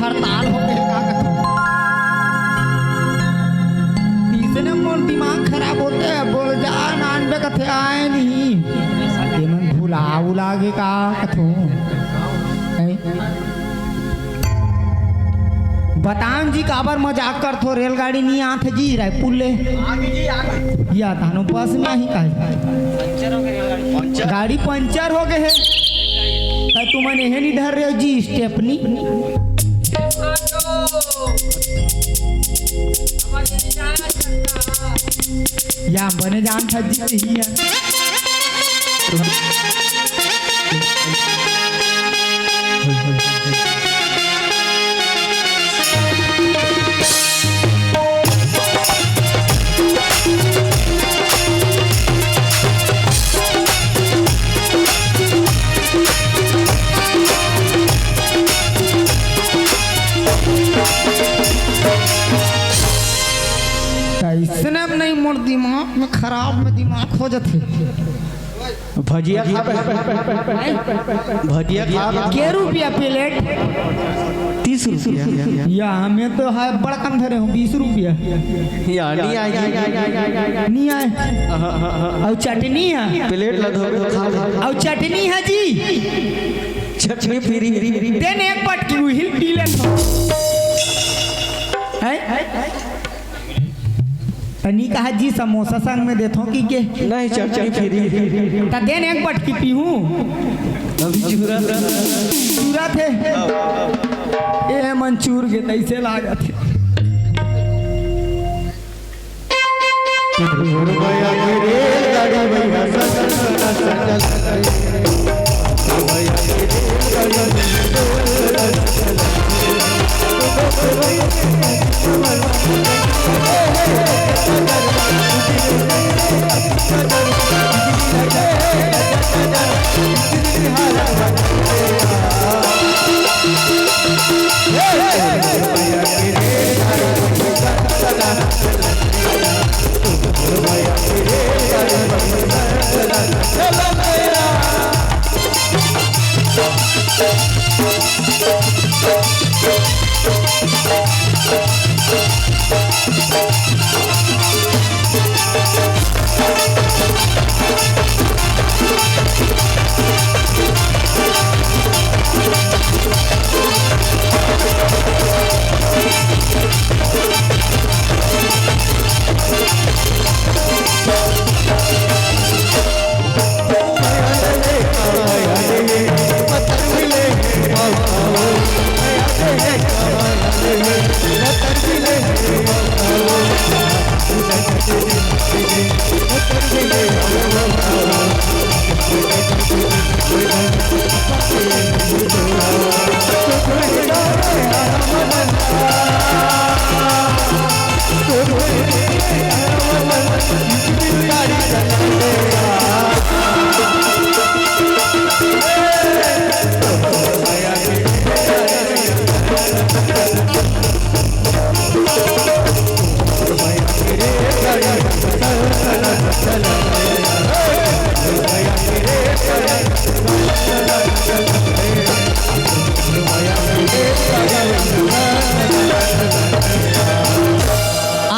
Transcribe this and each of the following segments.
हड़ताल हो गए का कथो तीसरे मोर दिमाग खराब होते है बोल जा नानबे कथे आए नहीं ये मन भुला उला के का कथो बताऊं जी काबर मजाक कर थो रेलगाड़ी नहीं आते जी रायपुर ले या तानो बस में ही का गाड़ी पंचर हो गए है तुम नहीं धर रहे हो जी स्टेपनी या बने जान था जी ही है इसने नहीं मोर दिमाग में खराब में दिमाग हो जाते भजिया खा भजिया खा क्या रुपया प्लेट 30 रुपया या हमें तो है बड़ा कम धरे हो 20 रुपया या नहीं आएगी नहीं आए और चटनी है प्लेट लदो खा और चटनी है जी चटनी फ्री देन एक पटकी हिल पी ले है तनी कहा जी समोसा संग में देथो कि के नहीं चटनी फ्री ता देन एक पटकी पीहूं अभी चूरा थे ए मंचूर के तैसे लागत है भैया मेरे गाड़ी भैया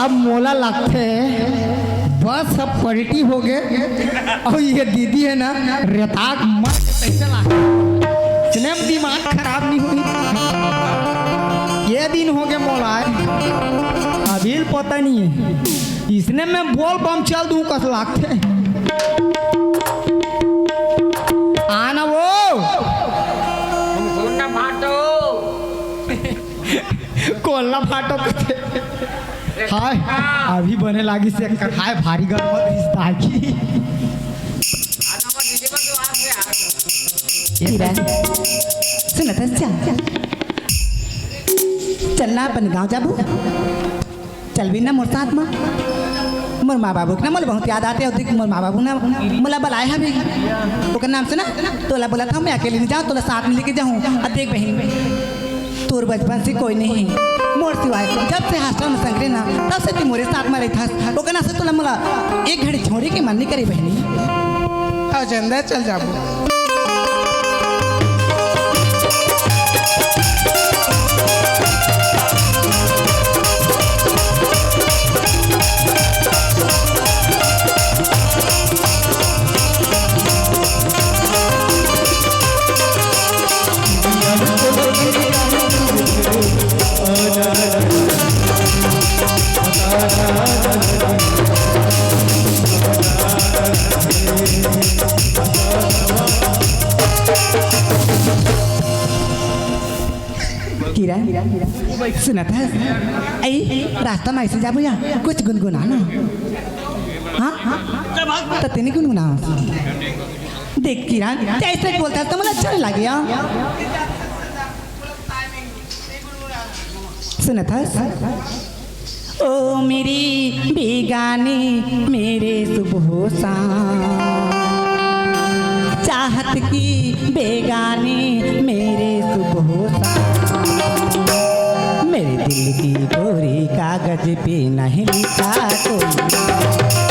अब मोला लगते बस सब क्वालिटी हो गए और ये दीदी है ना रेताक मत कैसे इतने दिमाग खराब नहीं हुई ये दिन हो गए मोला अभी पता नहीं है इसने मैं बोल बम चल दूं कस लागते आना वो कोल्ला फाटो हाय अभी बने लागी से हाय भारी गरम रिश्ता की सुन चलना अपन गाँव जाबू चल भी ना मोर साथ में मोर माँ बाबू के ना मोल बहुत याद आते होती मोर माँ बाबू ना मोला बुलाए है भी ओकर नाम से ना तोला बोला था मैं अकेले नहीं जाऊँ तोला साथ में लेके जाऊँ अब देख बहन तोर बचपन से कोई नहीं मोर सिवाय जब से हॉस्टल में संगरे ना तब से तू मोरे साथ में रही था ओकर ना से तोला मोला एक घड़ी छोड़ी के मन नहीं करी बहनी चंदा चल जाबू सुनत है आई रास्ता में ऐसे जाबो या कुछ गुनगुना ना हाँ तो तेने गुनगुना देख किरण ऐसे बोलता है तो मुझे अच्छा नहीं लगे यार सुनत है ओ मेरी बेगानी मेरे सुबह शाम चाहत की बेगानी मेरे सुबह शाम मेरे दिल की गोरी कागज पे नहीं लिखा कोई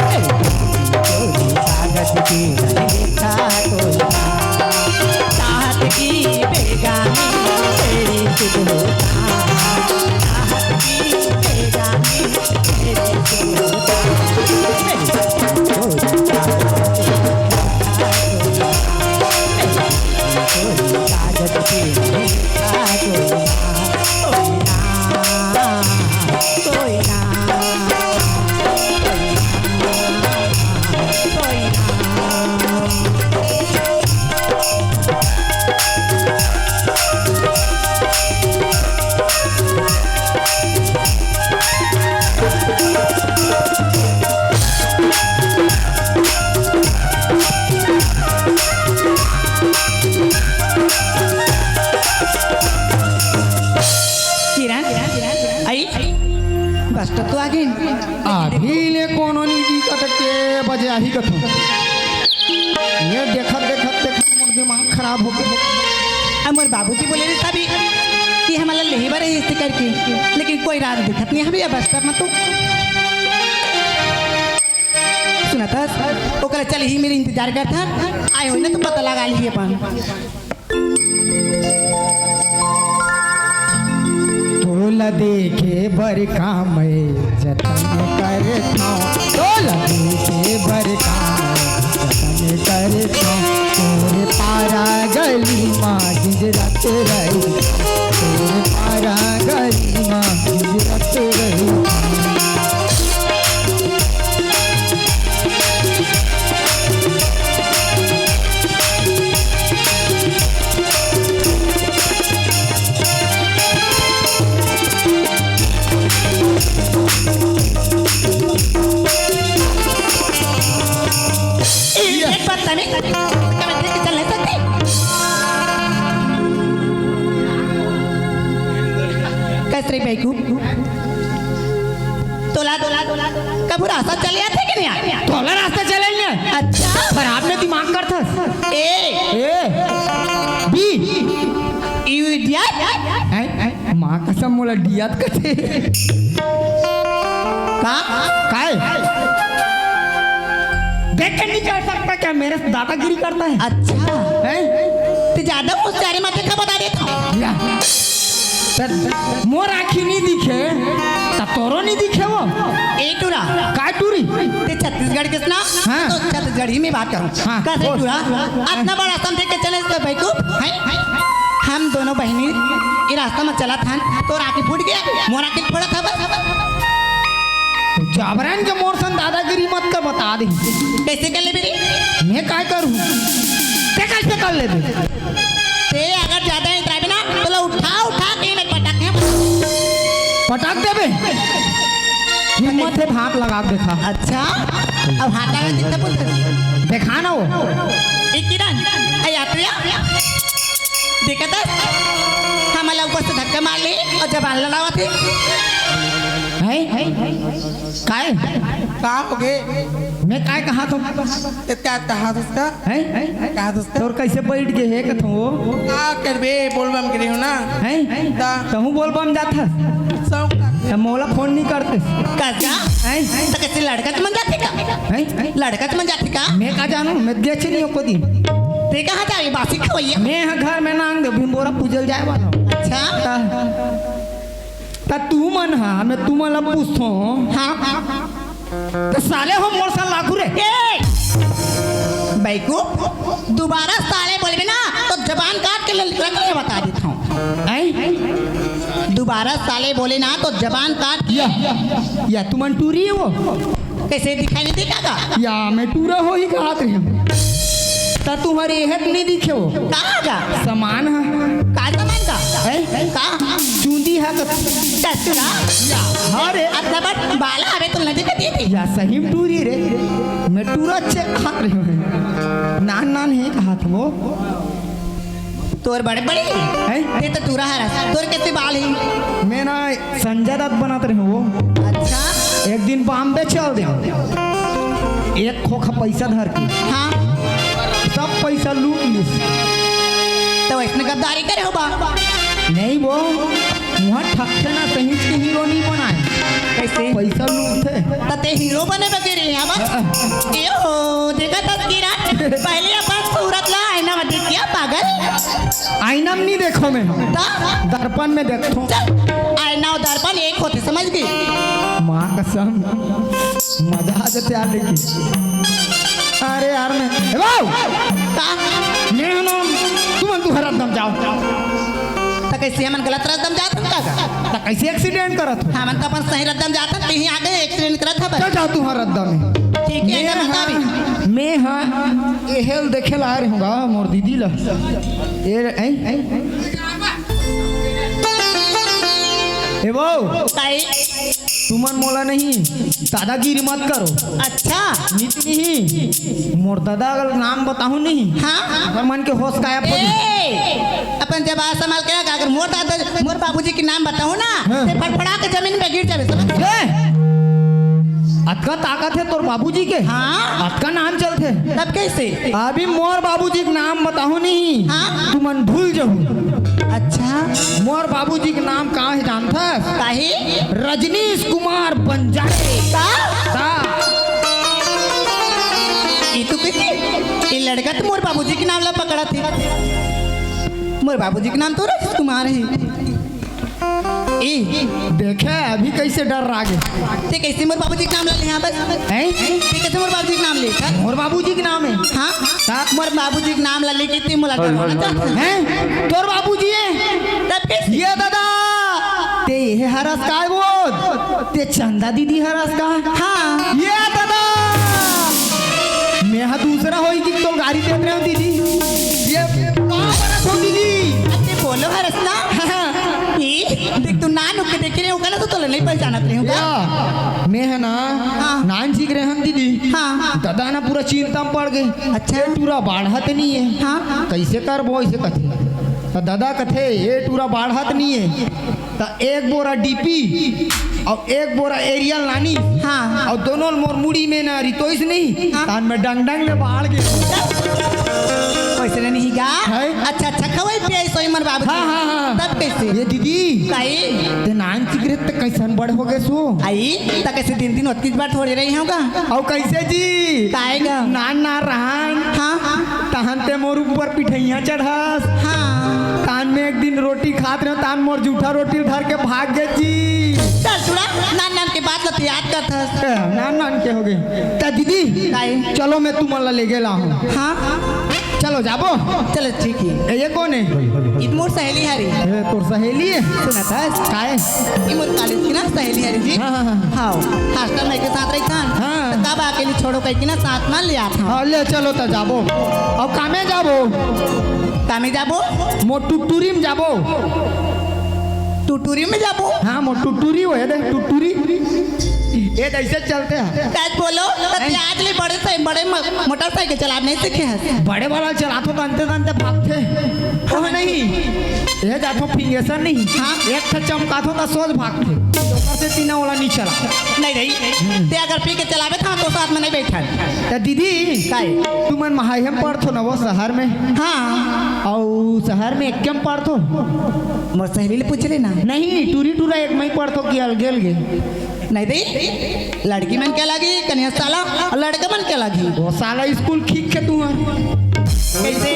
मेरे दिल की गोरी कागज पे नहीं लिखा कोई चाहत की बेगानी मेरे सुबह शाम चाहत की बेगानी मेरे सुबह शाम मेरे कागज पे लिखा कोई ना बस तो आगे अभी ले कोनो नहीं जी के बजे आही कथो ये देखत देखत देखत मोर दिमाग खराब हो गया। अमर बाबूजी बोले रे साबी कि हमारा लेही बारे इस करके लेकिन कोई रात दिखत नहीं हमें बस स्टॉप में तो सुना था ओकरा चल ही मेरे इंतजार करता आए हो ना तो पता लगा लीजिए अपन तोला देखे बर काम जतन करता तोला देखे बर काम जतन करता तोरे पारा गली माँ हिजरत रही तोरे पारा गली माँ हिजरत रही कैसे बैकू तोला तोला तोला कब रास्ता चले आते कि नहीं आते तोला रास्ता चलेंगे अच्छा पर आपने दिमाग करता ए बी यू इडियट माँ कसम मोला डियात कथे का काय देख के नहीं कर सकता क्या मेरे से दादागिरी करता है अच्छा हैं तो ज्यादा होशियारी मत देखा बता देता हूँ या सर मोर आँखी नहीं दिखे तब तोरो नहीं दिखे वो ए टूरा काय टूरी ते छत्तीसगढ़ किसना हाँ। तो छत्तीसगढ़ ही में बात करूँ हाँ, कैसे बोल। टूरा इतना बड़ा समझे के चले इसका बैकू हम दोनों बहनी ये रास्ता में चला था तो राखी फूट गया मोरा के फोड़ा था बस जाबरान के मोर सन दादागिरी मत कर बता दे कैसे कर ले बेरी मैं काय करूँ ते कैसे कर ले ते अगर ज्यादा इतराबे ना तो लो उठा उठा के मैं पटक है पटाक दे बे हिम्मत है भाग लगा के देखा अच्छा अब हाथ लगा कितना बोलते देखा ना वो एक किरण ए यात्रिया देखा था हमारा ऊपर से धक्का मार ली और जबान लड़ावा थे है काय कहाँ हो गए मैं काय कहा तुम क्या कहा उसका है कहा उसका तोर कैसे बैठ गए है कथो वो क्या करबे बोल बम करी हूँ ना है कहूँ बोल बम जाता तो मोला फोन नहीं करते कैसा है तो कैसे लड़का तो मन जाती का है लड़का तो मन जाती का मैं का जानू मैं देखे नहीं को दी ते कहाँ जाए बासी खवैया मैं यहाँ घर में नांग दे भिंबोरा पूजल जाए वाला अच्छा ता तू मन हा मैं तू मला पूछतो हाँ तो साले हो मोर सा लागू रे बैकू दोबारा साले बोले ना तो जबान काट के रखने बता देता हूँ दोबारा साले बोले ना तो जबान काट या तू मन टूरी है वो कैसे दिखाई नहीं देगा का या मैं टूरा हो ही कहा रही ता तुम्हारे हेत नहीं दिखे वो कहाँ का समान है का सामान का है का चूंदी है टसरा अरे अच्छा बट बाला हवे तो नदी के दी या सही में टूरी रे मैं टूरा अच्छे हाथ रहे हैं नान नान है हाथ वो तोर बड़े बड़े हैं? ते तो तूरा हरा तोर कैसे बाल ही मैं ना संजय दत्त बनाते रहे वो अच्छा एक दिन बॉम्बे चल दे एक खोखा पैसा धर के हाँ सब पैसा लूट लिस तो इसने गद्दारी करे हो बा नहीं वो वहाँ ठगते ना सही के हीरो नहीं बनाए कैसे पैसा लूटते तते हीरो बने बगैर यहाँ बस ये हो देखा तस्वीर पहले अपन सूरत ला आईना में देख क्या पागल आईना में नहीं देखो मैं ता दर्पण में देखो आईना और दर्पण एक होते समझ गई माँ कसम मजा आ जाते यार लेकिन अरे यार मैं ए वाओ ता मैं ना तू हर दम जाओ तो कैसे हमन गलत रदम जात हम का तो कैसे एक्सीडेंट करत हो हमन तो अपन सही रदम जात कहीं आगे एक्सीडेंट करत है चल जा तू हर दम ठीक है ना बता भी मैं हाँ ये हेल देखे ला रही हूँगा मोर दीदी ला ये ए वो ताई तुमन मोला नहीं दादागिरी मत करो अच्छा नीति नहीं मोर दादा अगर नाम बताऊं नहीं हाँ पर मन के होश गायब हो गई। ए अपन जब आ संभाल के रखा, अगर मोर दादा मोर बाबूजी के नाम बताऊं ना हाँ। ते फटफड़ा के जमीन पे गिर जावे समझ ए, अतका ताकत है तोर बाबूजी के हाँ अतका नाम चलते तब कैसे अभी मोर बाबूजी के नाम बताऊं नहीं हाँ। तू मन भूल जाऊ अच्छा मोर बाबूजी के नाम कहाँ है जानता है? काहे रजनीश कुमार बंजारे का ये तो किसी ये लड़का तो मोर बाबूजी के नाम ला पकड़ा थी मोर बाबूजी के नाम तो रजनीश कुमार है ए देखे अभी कैसे डर रहा गे ते कैसे मोर बाबूजी के नाम ला ले यहाँ बस हैं? ते कैसे मोर बाबूजी के नाम ले मोर बाबूजी के नाम है हाँ मोर बाबूजी के नाम ला लेके ते मोला डरवाना चाहता है हैं? तोर बाबूजी है तब कैसे ये दादा ते ये हरस का है वो ते चंदा दीदी हरस का हाँ ये दादा मैं हाँ दूसरा होई कि तो गाड़ी देख रहे हो दीदी ये कहाँ बरस हो दीदी ते बोलो है रसना ये देख तू ना नुक के देख रहे हो ना तो नहीं पहचानत रहे हो या मैं है ना हाँ। नान सीख रहे हम दीदी हाँ दादा ना पूरा चिंता में पड़ गई अच्छा पूरा बाढ़त नहीं है हाँ कैसे कर बो ऐसे कथे तो दादा कथे ये पूरा बाढ़त नहीं है तो एक बोरा डीपी और एक बोरा एरियल नानी हाँ और दोनों मोर मुड़ी में ना रितोइस नहीं हाँ। तान में डंग डंग में बाढ़ गए वैसे नहीं गा है? अच्छा अच्छा खवाई पियाई सोई मर बाबू हाँ हाँ हाँ तब कैसे ये दीदी काई ते नान सिगरेट तो कैसन बड़ हो गए सो आई त कैसे दिन दिन उतकीस बार थोड़ी रही होगा और कैसे जी काएगा नान ना रहन हाँ तहन ते मोर ऊपर पिठैया चढ़ास हाँ तान में एक दिन रोटी खात रहे तान मोर जूठा रोटी धर के भाग गए जी चल सुना नान नान के बात ला याद कर था नान नान के हो गए ता दीदी काई चलो मैं तुम ले गेला हूँ हाँ चलो जाबो चलो ठीक है ये कौन है इत मोर सहेली हरी ये तोर सहेली है सुना था काहे ये मोर कॉलेज की ना सहेली हरी जी हाँ हाँ हाँ हाँ हॉस्टल में के साथ रही था हाँ। तो तब अकेली छोड़ो कह के ना साथ में लिया था हाँ ले चलो तो जाबो और कामे जाबो कामे जाबो मो टुटुरी में जाबो टूटूरी में जाबो हाँ मो टुटुरी हो है देख टुटुरी ये ऐसे चलते हैं कैसे बोलो तो आज ले बड़े से बड़े मोटरसाइकिल चला नहीं सीखे हैं बड़े वाला चलातो बनते बनते भागते हो नहीं ये जातो फिंगेशन नहीं हाँ। एक था चमकातो तो सोच भागते दोपहर से तीना वाला नहीं चला नहीं नहीं ते अगर पी के चलावे था तो साथ में नहीं बैठा तो दीदी काहे तुम महायम पढ़तो ना वो शहर में हाँ और शहर में एक कम पढ़तो मोर सहेली ले पूछ लेना नहीं टूरी टूरा एक में पढ़तो कि अलगेल गे नहीं दे लड़की मन क्या लगी कन्या साला और लड़का मन क्या लगी वो साला स्कूल खींच के तू कैसे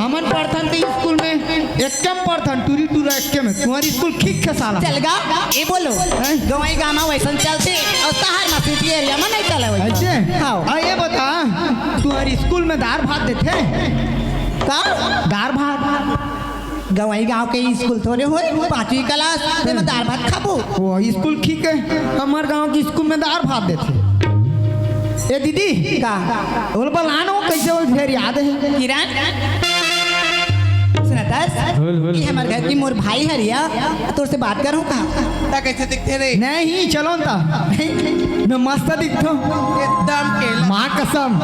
हमन पढ़थन तो स्कूल में एक कम पढ़थन टूरी टूरा एक में तुम्हारी स्कूल खींच के साला चल गा ये बोलो हैं? गवाई गामा वैसन चलते और शहर में सिटी एरिया में नहीं चला वैसा अच्छे हाँ और ये बता तुम्हारी स्कूल में दाल भात देते का दाल भात गवाई गांव के स्कूल थोड़े हो 5वीं क्लास में दाल भात खाबो वो स्कूल ठीक है हमारे गांव की स्कूल में दाल भात देते ए दीदी का बोल बलानो कैसे वो फिर याद है किरण सुना था कहतस कि हमारे घर की मोर भाई हरिया तोर से बात करूं कहा ता कैसे दिखते रे नहीं चलो ता मैं मस्त दिखतो एकदम केला माँ कसम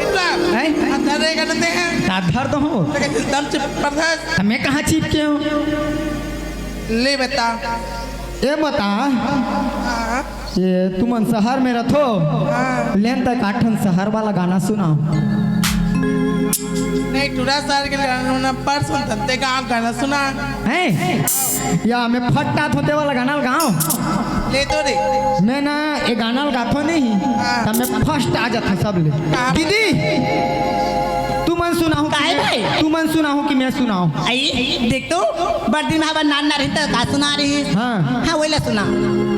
एकदम हैं? अंदर रे करते हैं साधर तो हो ता कैसे दम से प्रदर्श मैं कहाँ चिपके हूँ ले बता ये बता हाँ ये तुम शहर में रहो लेन तक आठन शहर वाला गाना सुनाओ नहीं टूरा सार के गाना पर सुनता ते गाना सुना हैं या मैं फट्टा होते वाला गाना गाओ ले तो रे मैं ना ये गाना गाथो नहीं तब मैं फर्स्ट आ जाता सब ले दीदी तू मन सुनाओ काहे भाई? तू मन सुनाओ कि मैं सुनाऊं आई देख तो बड़ दिन में नान ना रहता का सुना रही है हाँ हाँ वही ला सुना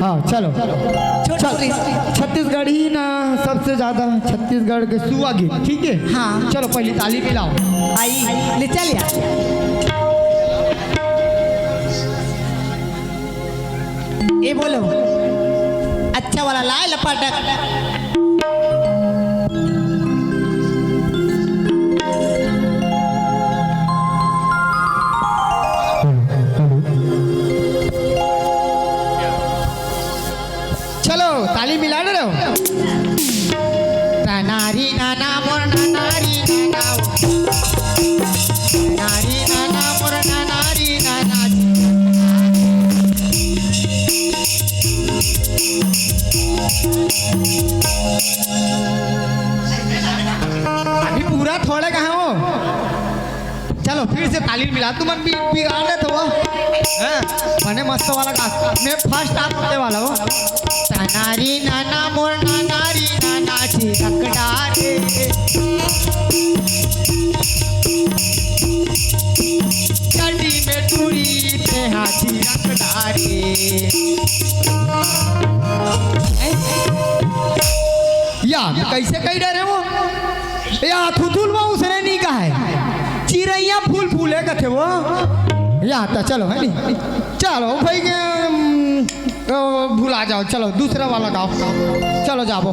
हाँ चलो छोड़ चल, छत्तीसगढ़ ही ना सबसे ज्यादा छत्तीसगढ़ के सुआ गीत ठीक है हाँ। चलो पहली ताली मिलाओ आई ले चल यार ये बोलो अच्छा वाला लाए लपाटक चलो ताली मिला रहे हो नारी नाना मोर नारी नाना नारी नाना मोर नारी नाना अभी पूरा थोड़े कहाँ हो चलो फिर से ताली मिला तुम मन बिगाड़ दे तो मैंने मस्त वाला गा मैं फर्स्ट आप होते वाला हो नारी नाना मोर नारी नाना झिरकड़ा रे चढ़ी में टूरी पे हाथी रखड़ा रे या कैसे कह रहे वो या थुथुल वो उसने नहीं कहा है चिड़ैया फूल फूले कथे वो या तो चलो है नहीं चलो भाई भूला जाओ चलो दूसरा वाला गाओ चलो जाओ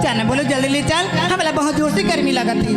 चल बोलो जल्दी ले चल हमें बहुत जोर से गर्मी लगा थी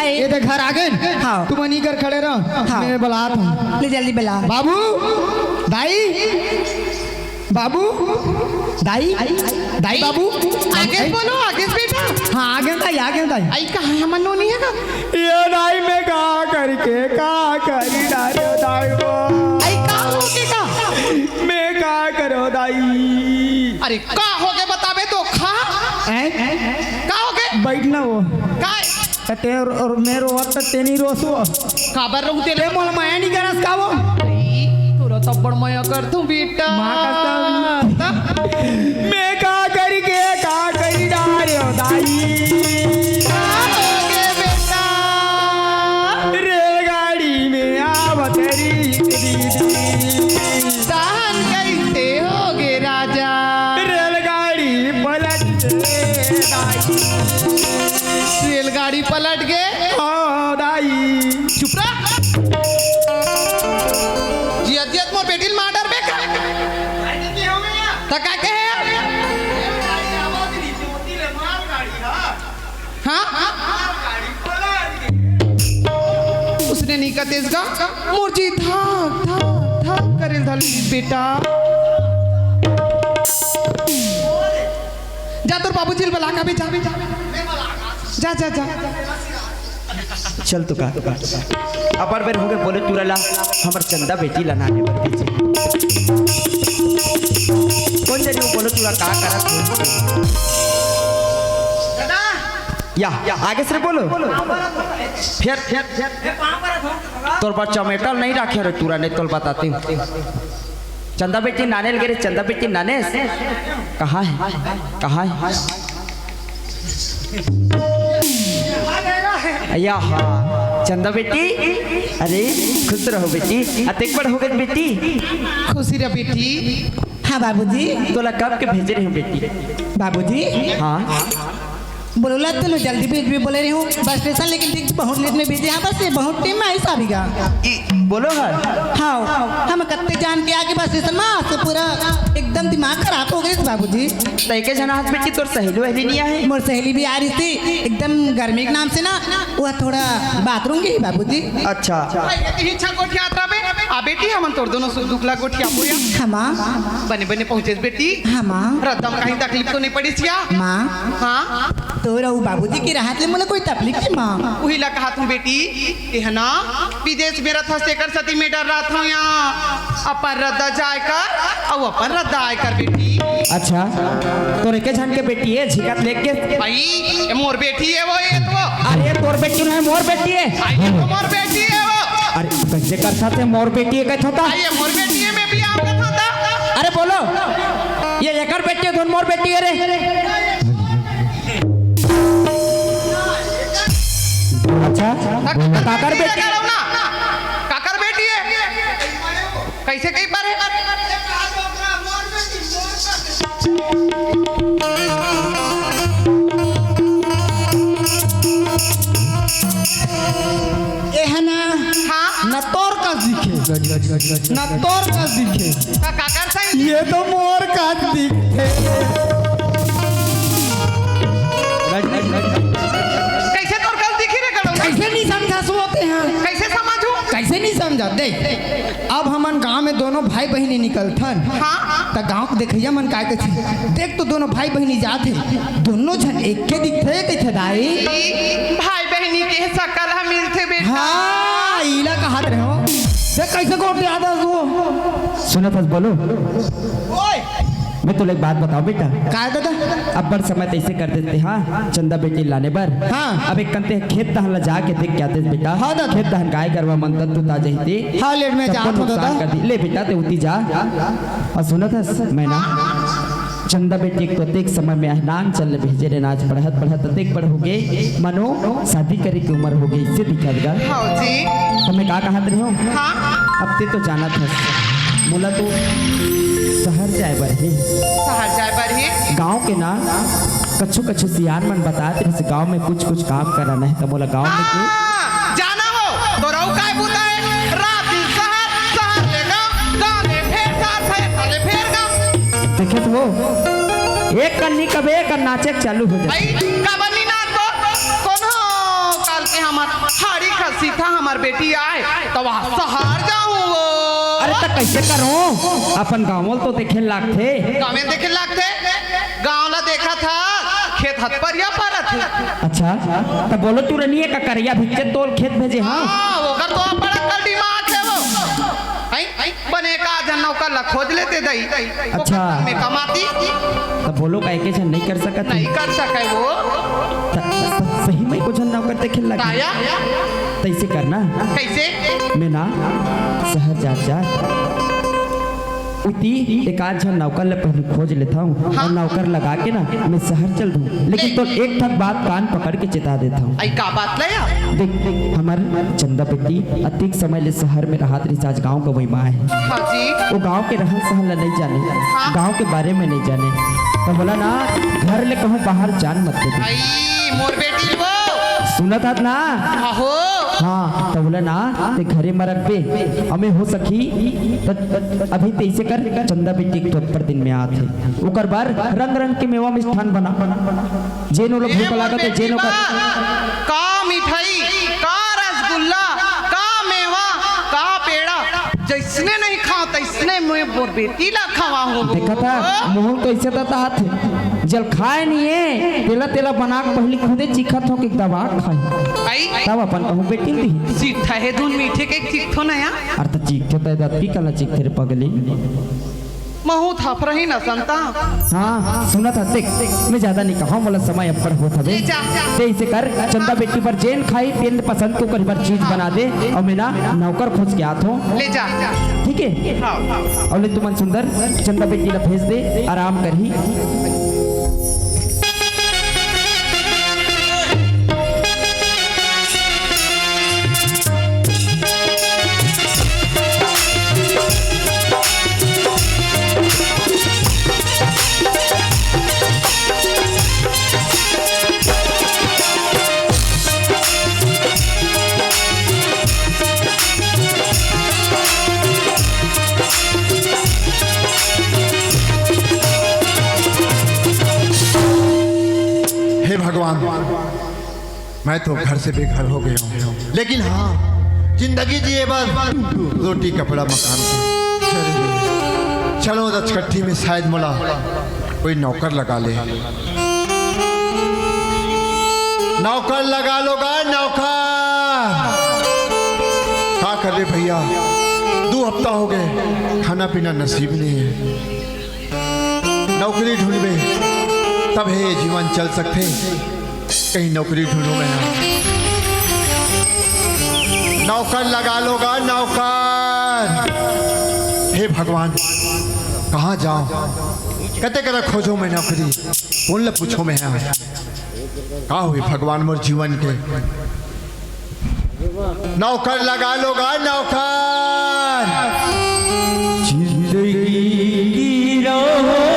ये देख घर आ गए हाँ। तुम नहीं कर खड़े रहो हाँ। मैं बुलाता हूँ ले जल्दी बुला बाबू दाई बाबू दाई दाई बाबू आगे बोलो आगे बेटा हाँ आगे दाई आई कहाँ है मनो नहीं है ये दाई में का करके का करी डालो दाई वो आई कहाँ होगे का मैं का करो दाई अरे का होगे बताबे तो खा का होगे बैठना वो का ते और मेरो वक्त तेनी रोसो खबर रहू तेरे ते मोल माया नहीं करस का वो तोरा तब्बड़ मया कर तू बेटा माँ कसम मैं का करके का करी डालो दाई का होगे बेटा रेलगाड़ी में आवत री दीदी सहन कैसे होगे राजा चुप रह जियत मोर बेटी मार डर बे का त का के है हाँ उसने नहीं का तेज का मुर्जी धाक धाक धाक करेल धल बेटा जा तोर बाबूजी बुला का भी जा जा जा जा चल तो का अपर बेर हो गए बोले तुरला हमर चंदा बेटी लनाने बर दीजिए कौन जानी वो बोले तुरा का करत या आगे से बोलो फिर तोर पर चमेटल नहीं रखे रे तुरा नहीं तोल बताती हूँ चंदा बेटी नाने लगे रे चंदा बेटी नाने कहाँ है अया हाँ चंदा बेटी अरे खुश रहो बेटी अतेक बड़ हो गए बेटी खुशी रे बेटी हाँ बाबूजी तोला कब के भेजे रहे हो बेटी बाबूजी हाँ बोला तो जल्दी भेज भी बोले रही हूँ बस स्टेशन लेकिन ठीक बहुत लेट में भेजे हाँ बस बहुत टाइम में ऐसा भी गा बोलो हर हाँ हम कत्ते जान के आके बस स्टेशन में से पूरा एकदम दिमाग खराब हो गई बाबूजी तैके जना हाथ बेटी तोर सहेली वहेली नहीं है मोर सहेली भी आ रही थी एकदम गर्मी के नाम से ना वो थोड़ा बाथरूम गई बाबूजी अच्छा इच्छा गोठिया यात्रा में आ बेटी हमन तोर दोनों सुख दुख ला गोठिया पोया हाँ माँ बने बने पहुंचे बेटी हाँ माँ रद्दम कहीं तकलीफ तो नहीं पड़ी सिया माँ हाँ तो रहू बाबूजी की राहत ले मुझे कोई तकलीफ नहीं माँ वही ला कहा तू बेटी है ना विदेश में रथ कर सती में डर रहा था यहाँ अपन रद्दा जाए कर और अपन रद्दा आए कर बेटी अच्छा तोरे के झन के बेटी है झिकत लेके भाई ये मोर बेटी है वो ये तो अरे तोर बेटी नहीं मोर बेटी है ये तो मोर बेटी है वो अरे कैसे करता थे मोर बेटी है कहता था ये मोर बेटी है मैं भी आपका था अरे बोलो ये एकर बेटी है धुन मोर बेटी है रे अच्छा काकर बेटी काकर बेटी है कैसे कहीं पर है ये है ना हाँ न तोर का दिखे न तोर का दिखे काकर सही ये तो मोर का दिखे कैसे तोर कल दिखी रे कड़ो कैसे नहीं समझा सोते हैं कैसे समझू कैसे नहीं समझा देख अब हमन गांव में दोनों भाई बहनी निकलथन हाँ तो गांव के देखैया मन काय कथी देख तो दोनों भाई बहनी जाते दोनों जन एक के दिखते कैसे दाई भाई बहनी के सकल हम मिलते बेटा हाँ इला कहा रहे हो देख कैसे गोटे आदा वो सुनो बस बोलो मैं तो एक बात बताओ बेटा काय दादा अब बड़ समय तैसे कर देते हाँ चंदा बेटी लाने पर हाँ। अब एक कंते खेत दहन ला जाके देख के आते बेटा हाँ दादा। खेत दहन काय करवा मन तू ता जहिते हाँ लेट में सबको जात हो नुकसान दादा कर दी ले बेटा ते उती जा और सुना था मैं ना चंदा बेटी को तेक समय में अहनान चल भेजे रे नाच पढ़त तेक बड़ हो गए मनो शादी करे की उम्र हो गई इससे दिक्कत गा हाँ जी तो मैं का कहत रही हूँ हाँ अब ते तो जाना था बोला तो शहर जाए बर है शहर जाए पर ही गांव के ना कछु सियान मन बताते रहे गांव में कुछ काम कराना है तो बोला गांव में के जाना हो तो रहू काय बुता है रात दिन शहर ले गाँव में फेर साले फेर गाँव देखे तो वो एक कन्नी कब एक नाचे चालू हो जाए भाई काबनी ना तो कोनो काल के हमार हाड़ी खसी था हमार बेटी आए तो वहाँ शहर जाऊँ वो अरे तो कैसे करो अपन गाँव तो देखे लागते गाँव में देखे लागते गाँव ला देखा था खेत हथ पर या पारत थे अच्छा तो बोलो तू रनिए का करिया भिक्के तोल खेत भेजे हाँ हाँ वो कर तो बड़ा कल दिमाग है वो आई बने का जन नौकर ला खोज लेते दई अच्छा। में कमाती तो बोलो का एक नहीं कर सकत नहीं कर सके वो सही में कुछ ना कर देखे लगे ताया तैसे करना कैसे मैं ना शहर जा उती एक आध झन नौकर ले पहले खोज लेता हूँ और नौकर लगा के ना मैं शहर चल दूँ लेकिन तो एक ठक बात कान पकड़ के चिता देता हूँ आई का बात ले देख हमार चंदा बेटी अधिक समय ले शहर में रहा आज गांव का वही माँ है हाँ जी वो गांव के रहन सहन ला नहीं जाने गांव के बारे में नहीं जाने तो बोला ना घर ले कहूँ बाहर जान मत दे आई मोर बेटी वो सुना था ना हो हाँ तो बोला ना ते घरे में रख बे हमें हो सकी तो अभी तैसे कर चंदा बेटी के पर दिन में आते ओकर बार रंग रंग के मेवा मिष्ठान बना जेनो लोग भूख लागत है जेनो का मिठाई का रसगुल्ला का मेवा का पेड़ा जैसने नहीं खाओ तैसने मैं बोर बेटी ला खवा हूँ देखा था मुंह तो ऐसे था हाथ जल खाए नहीं है तेला तेला बना के पहले खुदे चिखत हो कि दबा खाए आई तब अपन कहूँ बेटी दी सीठा है दून मीठे के चिट्ठो नया अरे तो चीख तो दादी कला चीख तेरे पगली महू था रही ना संता हाँ सुना था देख मैं ज्यादा नहीं कहा बोला समय अब पर होता है ते इसे कर चंदा बेटी पर जेन खाई तेल पसंद को कर बार चीज बना दे और मैं ना नौकर खोज के आत हूँ ले जा ठीक है और ले तुमन सुंदर चंदा बेटी ला भेज दे आराम कर ही हे भगवान मैं तो घर से बेघर हो गया हूँ लेकिन हाँ जिंदगी जिए बस रोटी कपड़ा मकान चलो छठी में शायद मोला कोई नौकर लगा ले नौकर लगा लोगा नौकर क्या कर रहे भैया 2 हफ्ता हो गए खाना पीना नसीब नहीं है नौकरी ढूंढे तब है जीवन चल सकते कहीं नौकरी ढूंढो मैं ना नौकर लगा लोगा नौकर हे भगवान कहाँ जाऊं कहते कहते खोजो मैं नौकरी कौन ल पूछो मैं कहा हुई भगवान मोर जीवन के नौकर लगा लोगा नौकर जिंदगी की राहों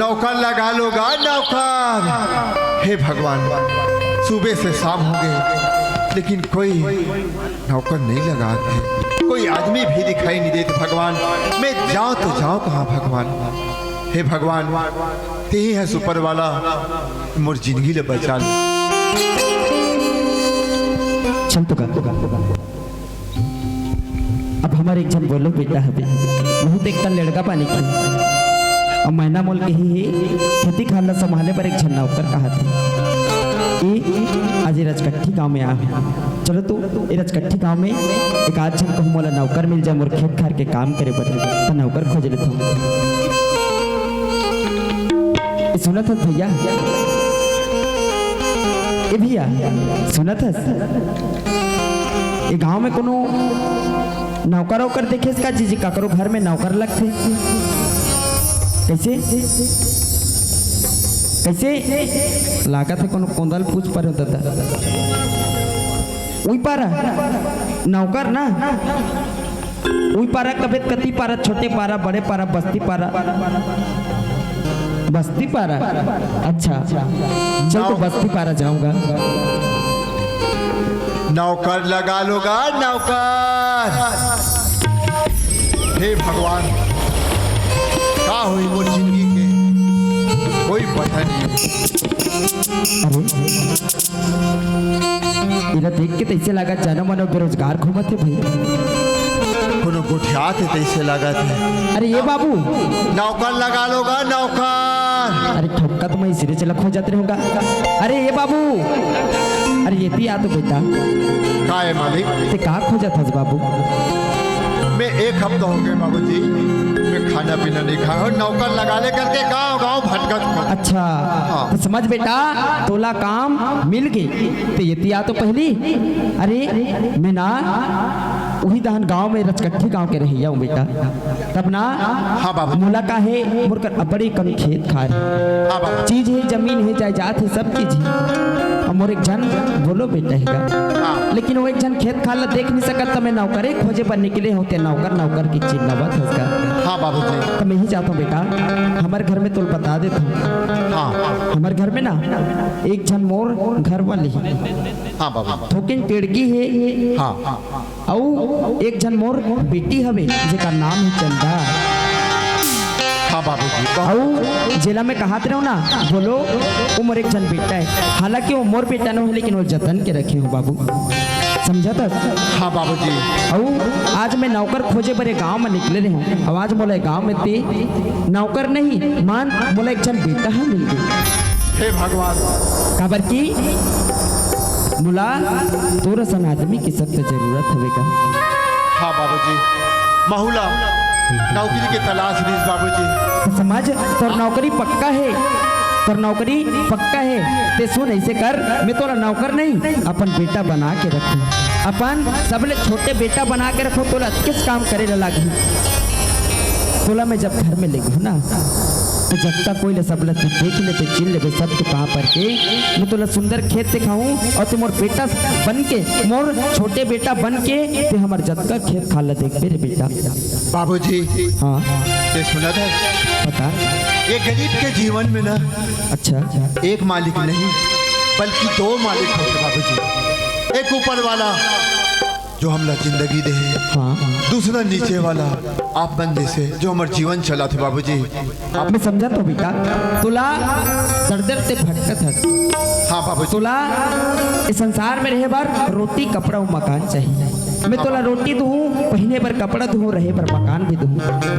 नौकर लगा लोगा नौकर हे भगवान सुबह से शाम हो गए लेकिन कोई नौकर नहीं लगाते कोई आदमी भी दिखाई नहीं देते भगवान मैं जाऊं तो जाऊं कहाँ भगवान हे भगवान ते ही है सुपर वाला मोर जिंदगी ले बचा ले चल तो अब हमारे एक जन बोलो बेटा है बहुत एक तन लड़का पानी की अब महीना मोल के ही खेती खाना संभाले पर एक झन नौकर कहा था आज रजकट्ठी गांव में आ चलो तू रजकट्ठी गांव में एक आध झन को मोला नौकर मिल जाए मोर खेत खार के काम करे बदले तो नौकर खोज लेता हूँ सुना था भैया ए भैया सुना था ये गांव में कोनो नौकर वौकर देखे इसका जी ककरो घर में नौकर लगते कैसे कैसे लागत है कोनो कोंदल पूछ पर होता था उई पारा नौकर ना उई पारा कभी कति पारा छोटे पारा बड़े पारा बस्ती पारा अच्छा चल तो बस्ती पारा जाऊंगा। नौकर लगा लोगा नौकर। हे भगवान का हुई वो जिंदगी के कोई पता नहीं। इला देख के तैसे लगा जानो मानो बेरोजगार घूमत है भाई कोनो गुठियात है तैसे लगा थे। अरे ये बाबू नौकर लगा लोगा नौकर। अरे ठोका तो मैं सिरे चला खो जाते रहूंगा। अरे ये बाबू अरे ये भी आ तो बेटा का है मालिक? ते का खो जाता बाबू? मैं एक हफ्ता हो गए बाबूजी मैं खाना पीना नहीं खाया और नौकर लगा ले करके गांव गांव भटकत हूं। अच्छा तो समझ बेटा तोला काम मिल गई तो ये आ तो पहली। अरे मैं ना वही दहन गांव में रचकट्ठी गांव के रहिया हूँ बेटा तब ना। हाँ बाबू। मोला का है मुरकर बड़ी कम खेत खा रहे हाँ बाबू। चीज है जमीन है जायदाद है सब चीज है। और मोर एक जन बोलो बेटा है हाँ। लेकिन वो एक जन खेत खाला देख नहीं सकत तो मैं नौकरे खोजे पर निकले होते नौकर की चीज नवत है उसका। हाँ बाबूजी। तो मैं ही चाहता हूँ बेटा हमारे घर में तो बता देता हूँ। हाँ हमारे घर में ना एक जन मोर घर वाली हाँ बाबू। थोकिन पेड़की है हाँ और एक जन मोर बेटी हवे जेका नाम है चंदा। हाँ बाबूजी। और जिला में कहात रहो ना बोलो वो मोर एक जन बेटा है हालांकि वो मोर बेटा नहीं है लेकिन वो जतन के रखे हो बाबू समझा था। हाँ बाबूजी। और आज मैं नौकर खोजे बड़े गांव में निकले रहे हूँ। आवाज बोला गांव में ते नौकर नहीं मान बोला एक जन बेटा है मिल गई। हे भगवान खबर की बोला तोरा सन आदमी की सख्त जरूरत हवेगा। हाँ बाबूजी महुला नौकरी के तलाश रही बाबूजी। तो समाज तोर नौकरी पक्का है ते सुन ऐसे कर मैं तोरा नौकर नहीं अपन बेटा बना के रखू अपन सबले छोटे बेटा बना के रखो तोला किस काम करे लगी तोला मैं जब घर में लेगू ना तो जब तक कोई ले सब तू देख ले पे चिल ले सब तू कहाँ पर के मैं तोला सुंदर खेत दिखाऊं और तुम मोर बेटा बन के मोर छोटे बेटा बन के ते हमार जब तक खेत खाला देख मेरे बेटा। बाबूजी हाँ ये सुना था बता। ये गरीब के जीवन में ना अच्छा एक मालिक नहीं बल्कि दो मालिक होते बाबूजी। एक ऊपर वाला जो हमला जिंदगी दे हाँ दूसरा नीचे वाला आप बंदे से जो हमारे जीवन चला थे बाबूजी। मैं समझा तो बेटा तुला दर से भटकत है। हाँ बाबूजी। तुला इस संसार में रहे बार रोटी कपड़ा और मकान चाहिए। मैं तोला रोटी दूँ पहने पर कपड़ा दूँ रहे पर मकान भी दूँ।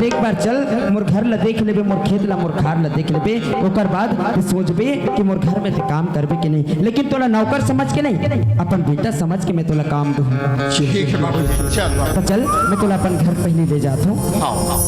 एक बार चल मोर घर ला देख लेबे मोर खेत ला मोर खार ला देख लेबे ओकर बाद सोचबे कि मोर घर में से काम करबे कि नहीं लेकिन तोला नौकर समझ के नहीं अपन बेटा समझ के मैं तोला काम दूँ। ठीक है बाबूजी चल बाबू। तो चल मैं तोला अपन घर पहले ले जाता हूँ। हाँ हाँ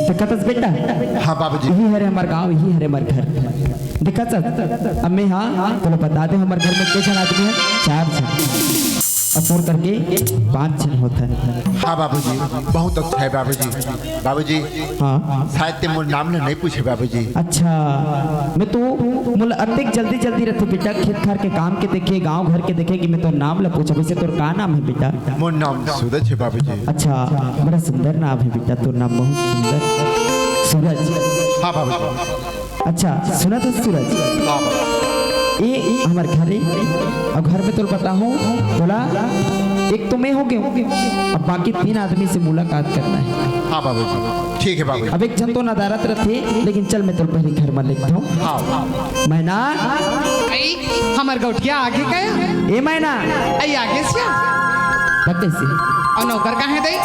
दिक्कत बेटा हाँ बाबूजी। यही है हमारे गांव यही है हमारे घर दिक्कत अब मैं हाँ तो बता दे हमारे घर में कितने जन आदमी है 4 जन और पूर करके 5 जन होता है। हाँ बाबूजी, बहुत अच्छा है बाबूजी। बाबूजी हाँ शायद ते मोर नाम ने नहीं पूछे बाबूजी। अच्छा मैं तो मुल अतिक जल्दी जल्दी रहते बेटा, खेत खार के काम के देखे, गांव घर के देखे कि मैं तो नाम ला पूछा। वैसे तोर का नाम है बेटा? मोर नाम सूरज है बाबूजी। अच्छा बड़ा सुंदर नाम है बेटा, तोर नाम बहुत सुंदर, सूरज। हाँ बाबूजी। अच्छा सुना था सूरज, हाँ बाबूजी। ये हमारे घर है और घर में तो पता हूँ बोला एक तो मैं हो गया अब बाकी 3 आदमी से मुलाकात करना है। हाँ बाबूजी ठीक है बाबूजी। अब एक जन तो नदारत रहते, लेकिन चल मैं तो पहले घर में लिखता हूँ। हाँ मैना आई हमार गौटिया आगे गया ए मैना आई आगे से पते से और नौकर कहाँ दई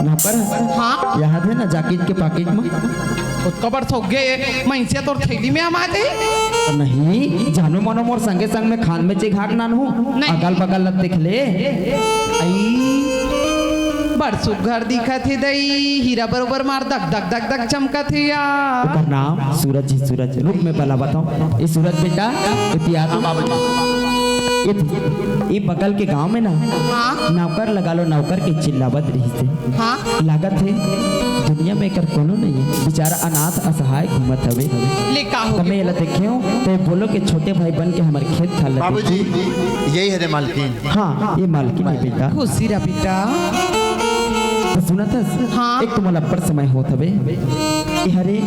नौकर हाँ याद है ना जाकिट के पैकेट में उसका बड़ थोक गए मैंसे तोर थैली में हम आते नहीं जानो मानो मोर संगे संग में खान में चेक हाक नान हूँ नहीं। अगल बगल लग देख ले आई बड़ सुघर दिखत है दई हीरा बरोबर मार दक दक दक दक चमकत है यार। ओकर नाम सूरज ही सूरज। रुक मैं पहला बताऊं, ये सूरज बेटा इतिहास ये बगल के गांव में ना हाँ नौकर लगा लो, नौकर के चिल्लावत रही से हाँ लागत है दुनिया में कर कोनो नहीं है, बेचारा अनाथ असहाय घूमत हवे। ले का हो तमे एला देखे हो तो बोलो के छोटे भाई बन के हमारे खेत खा लगे। बाबूजी यही है रे मालकिन। हाँ ये मालकिन है बेटा। खुशी रा बेटा तो सुना था हाँ। एक तो मला पर समय होत हवे ए हरे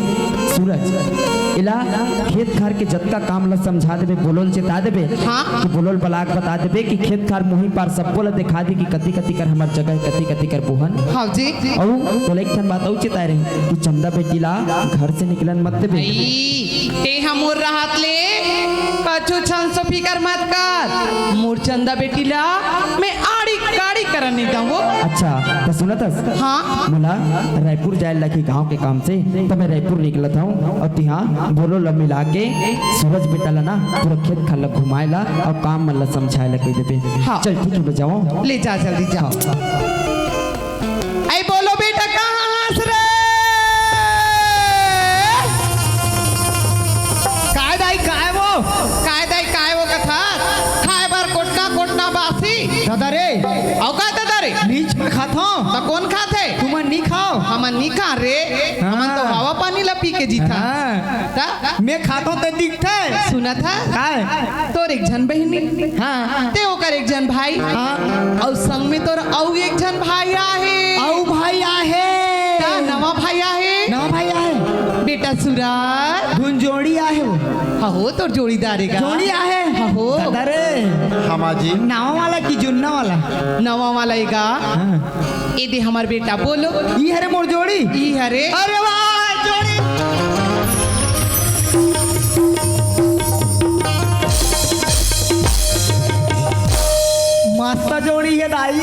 सूरज इला खेत खार के जत्ता काम ला समझा देबे, बोलोल चेता देबे हाँ। कि बोलोल बलाक बता देबे कि खेत खार मोही पार सबको ला दिखा दे कि कति कति कर हमार जगह कति कति कर बोहन। हाँ जी औ तो एक ठन बात औ चेताए रहे कि चंदा बेटी ला घर से निकलन मत देबे। आई ते हमोर राहत ले कछु छन सो फिकर मत कर, मोर चंदा बेटी ला मैं आड़ी गाड़ी करने दूंगो। अच्छा तो सुना था हाँ मुला रायपुर जाए लगी गांव के काम से, तो मैं रायपुर निकला था और तिहा बोलो ला मिला के सूरज बेटा ला ना पूरा खेत खाला घुमाए ला और काम मन ला समझाए ला कह देबे। हाँ। चल ठीक है बजाओ ले जा जल्दी जा। आई बोलो बेटा कहाँ हंस रे काय दाई काय वो काय वो कथा खाए बार कोटना कोटना बासी दादा रे औ का दादा रे बीच में खाता हूं तो कौन खाते तुम नहीं खाओ। हमन नहीं खा रे हमन तो हवा पानी ला पी के जीता ता? मैं खाता हूं तो दिखता है। सुना था काय तोर एक जन बहनी हाँ ते ओकर एक जन भाई हाँ। और संग में तोर औ एक जन भाई आहे औ भाई आहे ता नवा भाई आहे ना भाई आहे बेटा सूरज गुंजोड़ी आहे वो हाँ हो तोर जोड़ीदार है जोड़ी आहे हाँ हो दादा रे हाँ माँ जी। नाव वाला की जुन्ना वाला नवा वाला एगा हाँ। ए दे हमार बेटा बोलो ये हरे मोर जोड़ी ई हरे अरे वाह जोड़ी मस्त जोड़ी है दाई।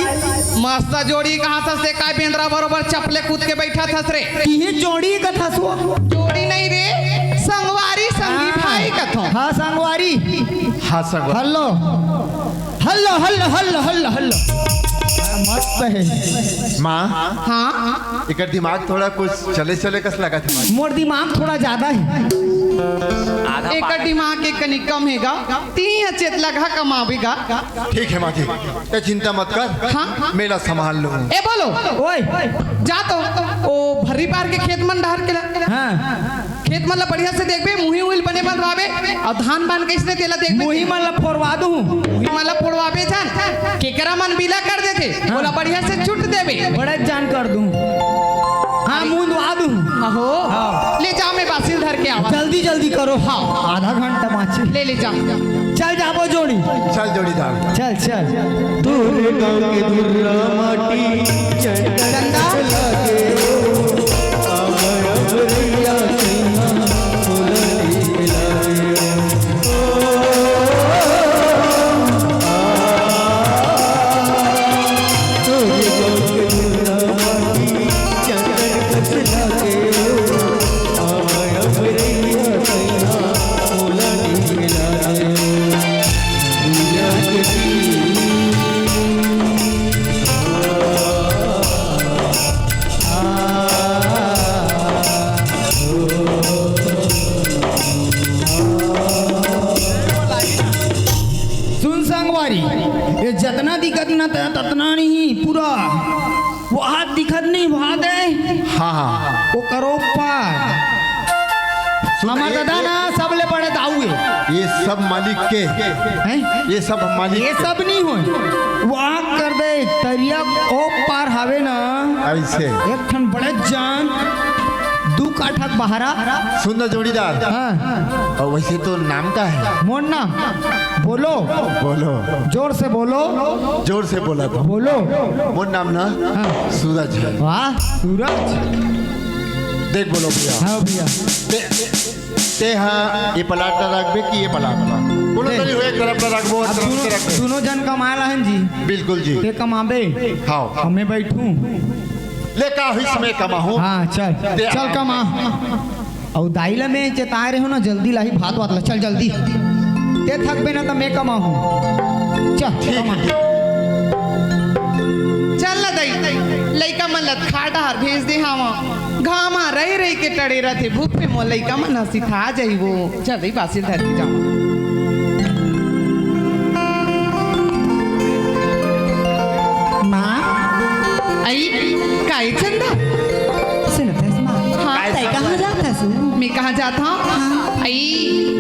मस्त जोड़ी कहाँ था से काय बेंद्रा बरोबर चपले कूद के बैठा था रे ये जोड़ी का था सो जोड़ी नहीं रे संगवारी संगी भाई कथो हाँ संगवारी। हाँ संग hello hello hello hello hello hello मस्त है। माँ हाँ एक दिमाग थोड़ा कुछ चले चले कस लगा था। मोर दिमाग थोड़ा ज्यादा है। एक दिमाग एक कनी कम हैगा तीन चेत लगा कमावेगा ठीक है माँ जी ये चिंता मत कर। हाँ। मेरा संभाल लूँ। ए बोलो ओए जा तो ओ भरी पार के खेत मन डहर के ला। हाँ खेत मतलब बढ़िया से देखबे मुही उहिल बने बनवावे और धान बान कैसे तेला देखबे मुही मन ला फोड़वा दूं। मुही मतलब फोड़वावे जान केकरा मन बिला कर देथे बोला बढ़िया से छुट देबे बड़ा जान कर दूं। हाँ मुंदवा दूं। हो हाँ। ले जा मैं बासिल धर के आवा जल्दी जल्दी करो। हाँ आधा घंटा माची ले जा चल जाबो जोड़ी चल जोड़ीदार। चल चल चंदा हमार दादा ना सबले बड़े दाऊ है ये सब मालिक के हैं? ये सब मालिक ये सब नहीं हो वहाँ कर दे तरिया ओ पार हवे ना ऐसे एक ठन बड़े जान 2 काठा बहारा सुन जोड़ीदार। हाँ और वैसे तो नाम का है? मोर नाम बोलो बोलो, जोर से बोलो जोर से बोला तो बोलो। मोर नाम ना हाँ। सूरज है। वाह सूरज। देख बोलो भैया, हाँ भैया ते हाँ ये पलाट रखबे कि ये पलाट बोलो दे। तो नहीं हो, एक तरफ ना रखबो, एक अब तरफ से रखबे। दोनों जन कमा रहन जी बिल्कुल जी। ते कमाबे हाँ हमें बैठूं। ले का हुई समय कमाहूं। हाँ चल दे चल आ। कमा। और दाइला में चेताए रहे हो ना जल्दी लाही भात वात ला चल जल्दी ते थकबे ना तो मैं कमाहूं। चल कमा। चल ना दई लइका मन लत खाटार भेज दे हावा घामा रही रही के टड़े रहते भूख पे मोर लइका मन हसी था जाई वो चल दई बासिल धर के जावा माँ आई काई चंदा सुनत है माँ हाँ तय कहाँ जाता सु मैं कहाँ जाता हूँ आई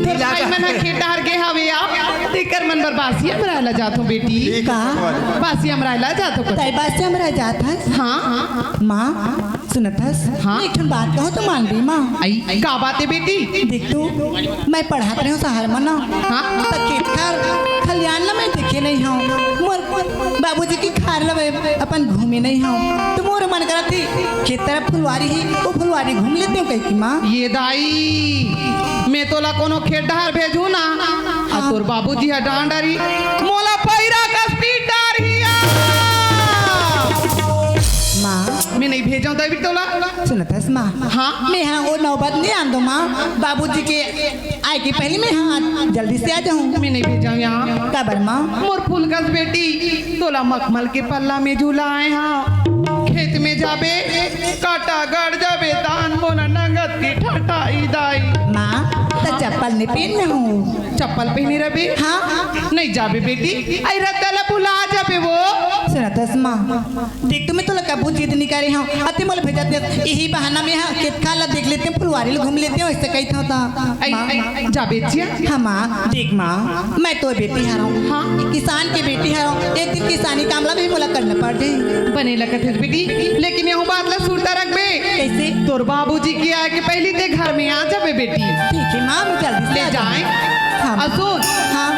दिलाई मन खेटार के हवे आप देकर मन बर बासी हमराला जातो बेटी ठीक का? है। बासी हमराला जातो तय बात से हमरा जाता है हाँ माँ सुनत है हाँ। एक ठन बात कहो तो मान भी माँ आई का बात है बेटी देख तू मैं पढ़ात रही हूँ शहर में ना हाँ तो खेत खार खलियान ला मैं देखे नहीं हूँ मोर बाबूजी की खार ला मैं अपन घूमे नहीं हूँ तो मोर मन करा थी खेत तरफ फुलवारी ही वो फुलवारी घूम लेते हूँ कहीं की माँ ये दाई मैं तोला कोनो खेत डहार भेजू ना आ तोर बाबूजी हा डांडरी मोला पैरा का स्पीड डार हिया माँ मैं नहीं भेजा तो भी तोला सुनत है माँ हाँ मैं हाँ वो नौबत नहीं आन दो माँ बाबूजी के आए के पहले मैं हाँ जल्दी से आ जाऊँ मैं नहीं भेजा यहाँ काबर माँ मोर फूलकस बेटी तोला मखमल के पल्ला में झूला आए हाँ खेत में जाबे काटा गड़ जाबे दान मोला नगद की ठटाई दाई माँ तो चप्पल नहीं पहन हूँ चप्पल पहनी रबे हाँ नहीं जाबे बेटी आई रतला बुला जाबे वो सुनत है माँ देख तुम्हें तो लगा बहुत जिद नहीं करे हाँ अति मोल भेजा दे यही बहाना में हाँ खेत खा ला देख लेते हैं फुलवारी घूम लेते हैं ऐसे कही था आई जाबे चिया हाँ माँ देख माँ मैं तो बेटी हारा हूँ हाँ किसान की बेटी हारा हूँ एक दिन किसानी कामला भी मोला करना पड़ जाए बने लगत है बेटी लेकिन यहूँ बात ला सुरता रखबे कैसे तोर बाबूजी की आए के पहली ते घर में आ जाबे बेटी ठीक है माँ मैं जल्दी से ले आ जाए हाँ असुन हाँ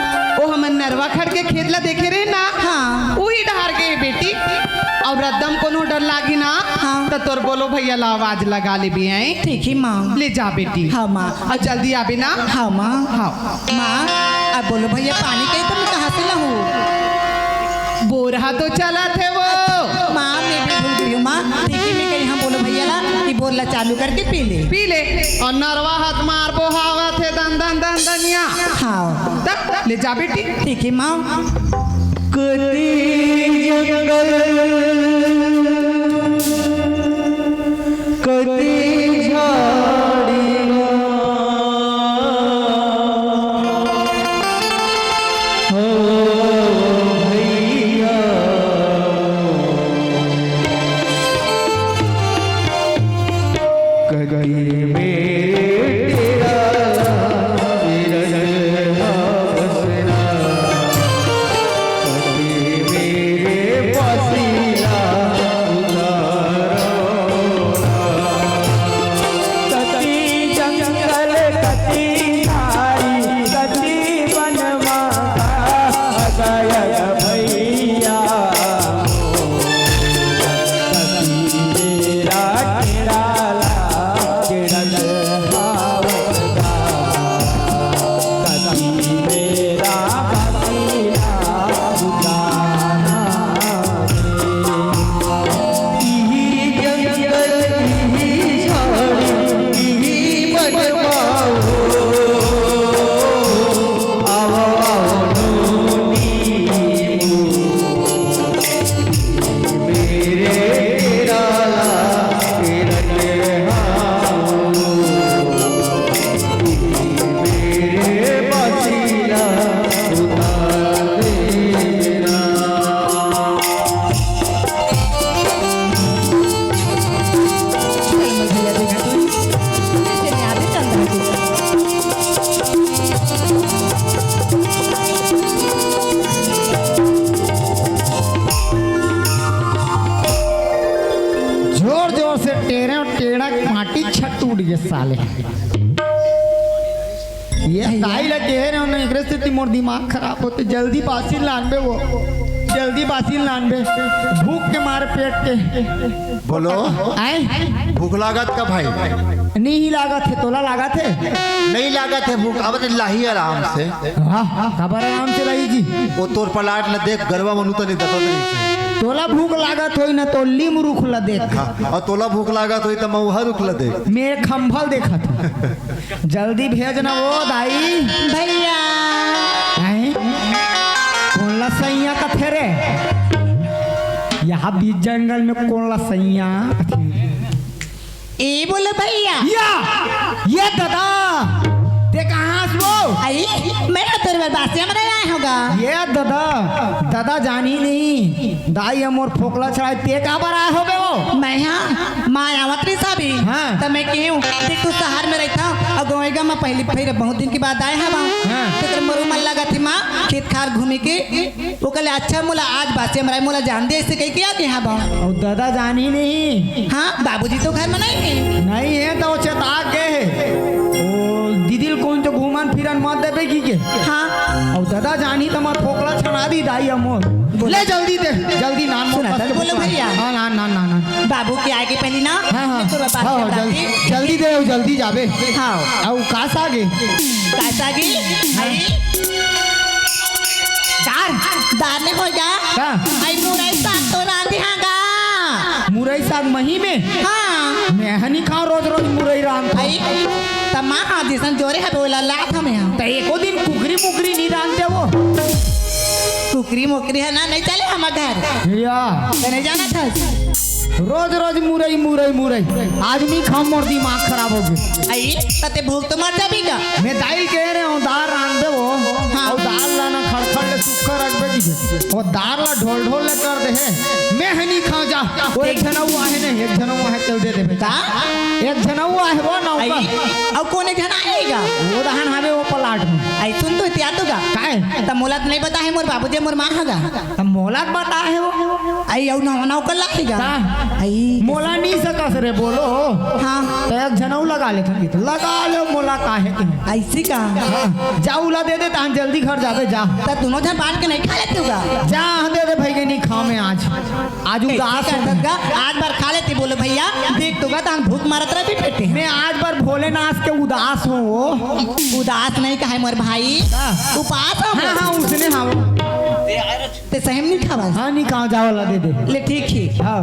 ओ हम नरवा खड़ के खेत ला देखे रहे ना हाँ। वही डहार गए बेटी और रद्दम कोनो डर लागी ना हाँ। तो तोर बोलो भैया ला आवाज लगा ले भी आई ठीक है माँ ले जा बेटी हाँ माँ और जल्दी आबे ना हाँ माँ हाँ माँ अब बोलो भैया पानी कहीं तो मैं कहाँ से लाऊं बोरहा तो चला थे वो माँ मैं भी भूल गई हूँ माँ देखिए मैं कहीं हाँ बोलो भैया ला कि बोलना चालू करके पी ले पी ले और नरवा हाथ मार बोहावा थे दन दन दन दनिया हाँ तब ले जा बेटी ठीक है माँ भैया ऊपर से टेढ़े और टेढ़ा माटी छत टूट गए साले ये दाई लगे है ना एकरे से मोर दिमाग खराब होते जल्दी बासी लानबे वो जल्दी बासी लानबे भूख के मारे पेट के बोलो आए भूख लागत का भाई नहीं लागत है तोला लागत है नहीं लागत है भूख अब लाही आराम से हाँ खबर आराम से रहेगी वो तोर पलाट न देख गरवा मनू तो नहीं दतो नहीं तोला भूख लागत होई ना तो लीम रुख ला देख हाँ, और तोला भूख लागत होई तो मऊहा रुक ल दे मेरे खंभल देखा था जल्दी भेजना वो दाई भैया हैं कौन ला सैया का थे रे यहाँ बीच जंगल में कौन ला सैया ए बोले भैया ये दादा ते कहाँ से वो आई मैं तेरे बात से मरा आया होगा ये दादा दादा जानी नहीं दाई हमोर फोकला चढ़ाए ते कहाँ पर आए हो बे वो मैं यहाँ माँ आवत रही साबी हाँ। तो मैं क्यों देख तू शहर में रहता हूँ और गोएगा मैं पहली फिर बहुत दिन के बाद आए हैं हाँ। तो मरू मन लगा थी माँ खेत खार घूमे के वो कहले अच्छा मोला आज बात से हमारा मोला जान दे इससे कही क्या कि हाँ बाबू और दादा जानी नहीं हाँ बाबूजी तो घर में नहीं है तो वो चेता गए है ओ दीदी कौन तो घूमन फिरन मत देवे की के हाँ और दादा जानी तो मत फोकला छना दी दाई हमोर ले जल्दी दे जल्दी नान सुना था, बोलो भैया। हाँ नान बाबू के आगे पहली ना हाँ हाँ मैं तोरा बात हाँ, बताती। जल्दी जल्दी दे जल्दी जाबे हाँ और कास आगे कैसा की आई दार ने हो जा क्या आई मुरई साग तो रांधी हागा मुरई साग मही में हाँ मैं हनी खाऊं रोज रोज मुरई राम आई तमा हाँ जिसन जोरे है बोला लाख हमें हम तो एको दिन कुकरी मुकरी नहीं रांधते वो कुकरी मोकरी है ना नहीं चले हम घर या तो नहीं जाना था रोज रोज मुरई मुरई मुरई आज नहीं खाऊं मोर दिमाग खराब हो गया आई तते भूख तो मर जाबीगा मैं दाल कह रहे हूँ दाल रांध दे वो हाँ। और दाल लाना खड़खड़ ले सुखा रख बे की और दाल ला ढोल ढोल ले कर दे है मैं है नहीं खाऊं जा वो एक जना हुआ है नहीं एक जना हुआ है चल दे दे बेटा एक जना हुआ है वो आई नौका अब कौन एक जना आएगा वो दहन हवे वो पलाट में आई सुन तो इतिहास होगा काहे तब मोला तो नहीं पता है मोर बाबूजी मोर माँ होगा तब मोला बता है वो आई औ नौ नौ कर लाएगा का? आई मोला नहीं सकस रे बोलो हाँ तो एक जनऊ लगा ले थकी तो लगा लो मोला काहे के ऐसी का हाँ, जा उला दे दे तान जल्दी घर जाबे जा तब दोनों जन बांट के नहीं खा लेते होगा जा दे दे भाई के नहीं खाओ मैं आज उदास हूँ। आज बार खा लेते बोलो भैया देख तो गा भूख मारत रहे पेटे मैं आज बार भोलेनाथ के उदास हूँ वो उदास नहीं कहा मोर भाई उपास हो हाँ हाँ उसने हाँ वो ते सहम नहीं खावा हाँ नहीं कहाँ जाओ ला दे दे ले ठीक ही हाँ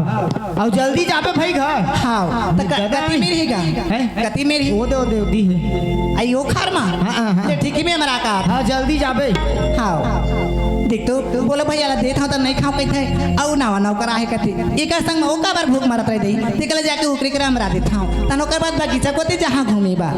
और जल्दी जाबे भाई घर हाँ तो गति में रहेगा हैं? गति में रही वो दे दी है आई वो खार मां हाँ। ले ठीक ही में हमारा का हाँ जल्दी जाबे हाँ देख तो बोलो भैया ला देता हूँ तो नहीं खाओ कहते औ नावा नौ करा है कहते एक संग में ओका बार भूख मारत रह दी निकल जाके उकरी कर हमरा देता हूँ तन ओकर बाद बगीचा कोते जहाँ घूमे बा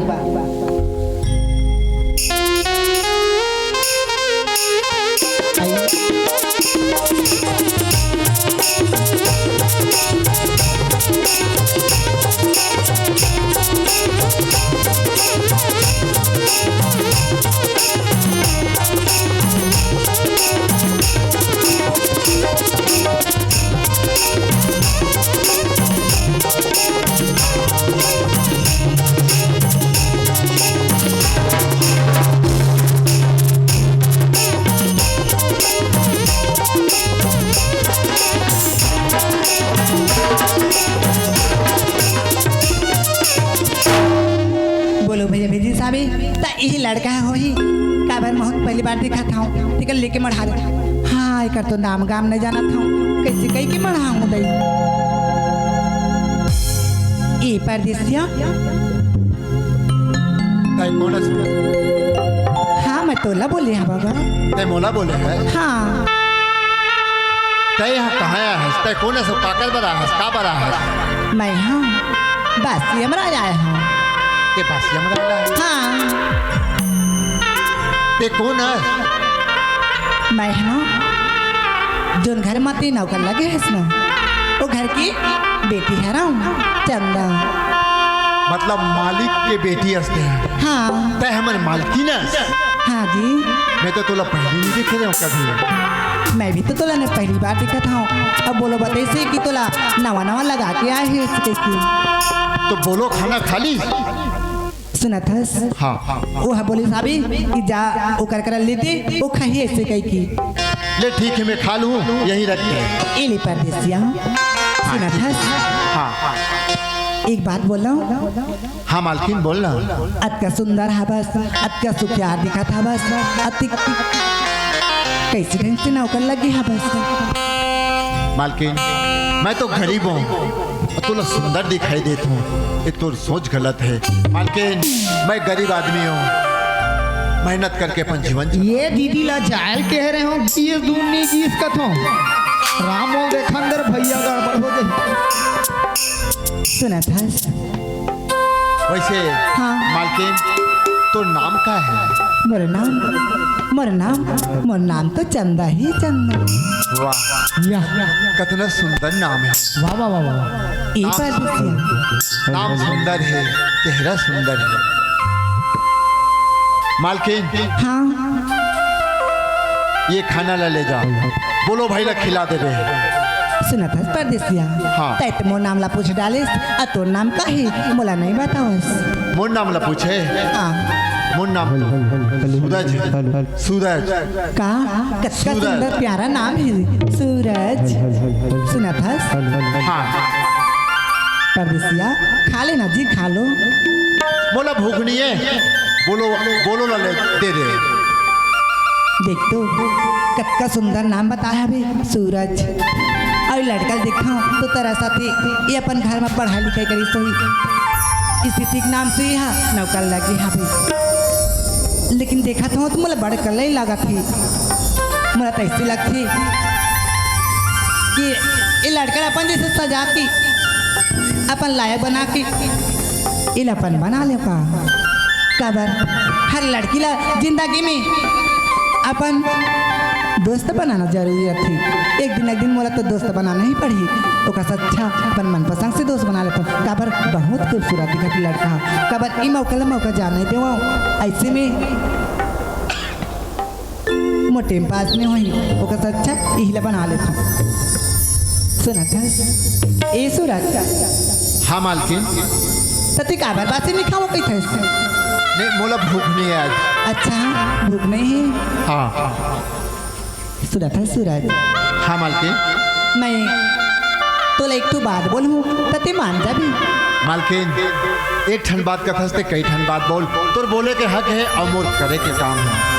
बोलो भैया भेजी साहब ता यही लड़का है हो ही का बार बहुत पहली बार देखा था टिकल लेके मढ़ा दे हाँ एक तो नाम गाम नहीं जाना था कैसे कही के मढ़ाऊँ दई ए परदेसिया तय कौन है हाँ मैं तोला बोली हाँ बाबा तय मोला बोले है हाँ तय यहाँ कहाँ आया है तय कौन है सब काकर बरा है का बरा है मैं हाँ बस ये मरा आया हूँ ते पास हमरा है हाँ ते कौन है मैं ना जोन घर माती नौकर लगे है इसमें वो घर की बेटी है ना चंदा मतलब मालिक के बेटी हंसते हैं हाँ तय हमारे मालकिन है हाँ जी मैं तो तोला पहले नहीं देखे रहा हूँ कभी मैं भी तो तोला ने पहली बार देखा था। अब बोलो बताइए कि तोला नवा नवा लगा के आए है इसके की। तो बोलो खाना खा ली? सुना था हाँ वो है बोली साबी कि जा वो कर लेते वो खाइए ऐसे कहीं की। ले ठीक है मैं खा लूँ, यहीं रखते हैं। इली परदेसिया सुना था हाँ एक बात बोल रहा हूँ। हाँ मालकिन बोलना। अत सुंदर है बस, अत सुखियार दिखा था बस, अति कैसे ढंग से नौकर लगी है बस। मालकिन मैं तो गरीब हूँ और तुला सुंदर दिखाई देता हूँ, ये तो सोच गलत है। मालकिन मैं गरीब आदमी हूँ, मेहनत करके अपन जीवन ये दीदी ला जायल कह रहे हो कि ये दूनी की इसकत हो। रामो देखा अंदर भैया गड़बड़ हो गई। सुना था वैसे हाँ। मालकिन तो नाम का है? मोर नाम तो चंदा ही चंदा। वाह या कितना सुंदर नाम है। वाह वाह वाह वाह। ये परदेसिया नाम सुंदर है, चेहरा सुंदर है। मालकिन हाँ ये खाना ला ले जाओ, बोलो भाई ला खिला दे रहे। सुना था परदेसिया हाँ। तै तो मोर नाम ला पूछ डालिस आ तोर नाम का है मोला नहीं बतावस। मोर नाम ला पूछे? हाँ मोर नाम सूरज है। सूरज का कच्चा सुंदर प्यारा नाम है सूरज। सुना था हाँ। परदेसिया खा लेना जी खा लो। बोला भूख नहीं है, बोलो बोलो ला ले दे दे। देख तो कच्चा सुंदर नाम बताया भी सूरज। और लड़का देखा तो तेरा साथी ये अपन घर में पढ़ाई लिखाई करी सही इसी ठीक नाम से ही हाँ नौकर लगी हाँ भी। लेकिन देखा था तो मुझे बड़े कल ही लगा थी, मुझे तो ऐसी लगती कि ये लड़का अपन जैसे सजा की अपन लायक बना के ये अपन बना ले का कबर। हर लड़की ला जिंदगी में अपन दोस्त बनाना जरूरी थी। एक दिन मोला तो दोस्त बनाना ही पड़ी। ओका अच्छा अपन मनपसंद से दोस्त बना लेता हूँ। काबर बहुत खूबसूरत दिखती लड़का है। काबर ई मौका जाने दे ऐसे में मोटे पास में हुई ओका अच्छा यही बना लेता हूँ। सुना था ए सूरज। हाँ मालकिन। सती काबर बात नहीं खाओ कहीं था नहीं मोला भूख नहीं है आज। अच्छा भूख नहीं है। हाँ सुना था सूरज। हाँ मालकिन। मैं तो एक तो बात बोलूँ तते मान जा भी। मालकिन एक ठन बात का फंसते कई ठन बात बोल, तोर बोले के हक है और मोर करे के काम है।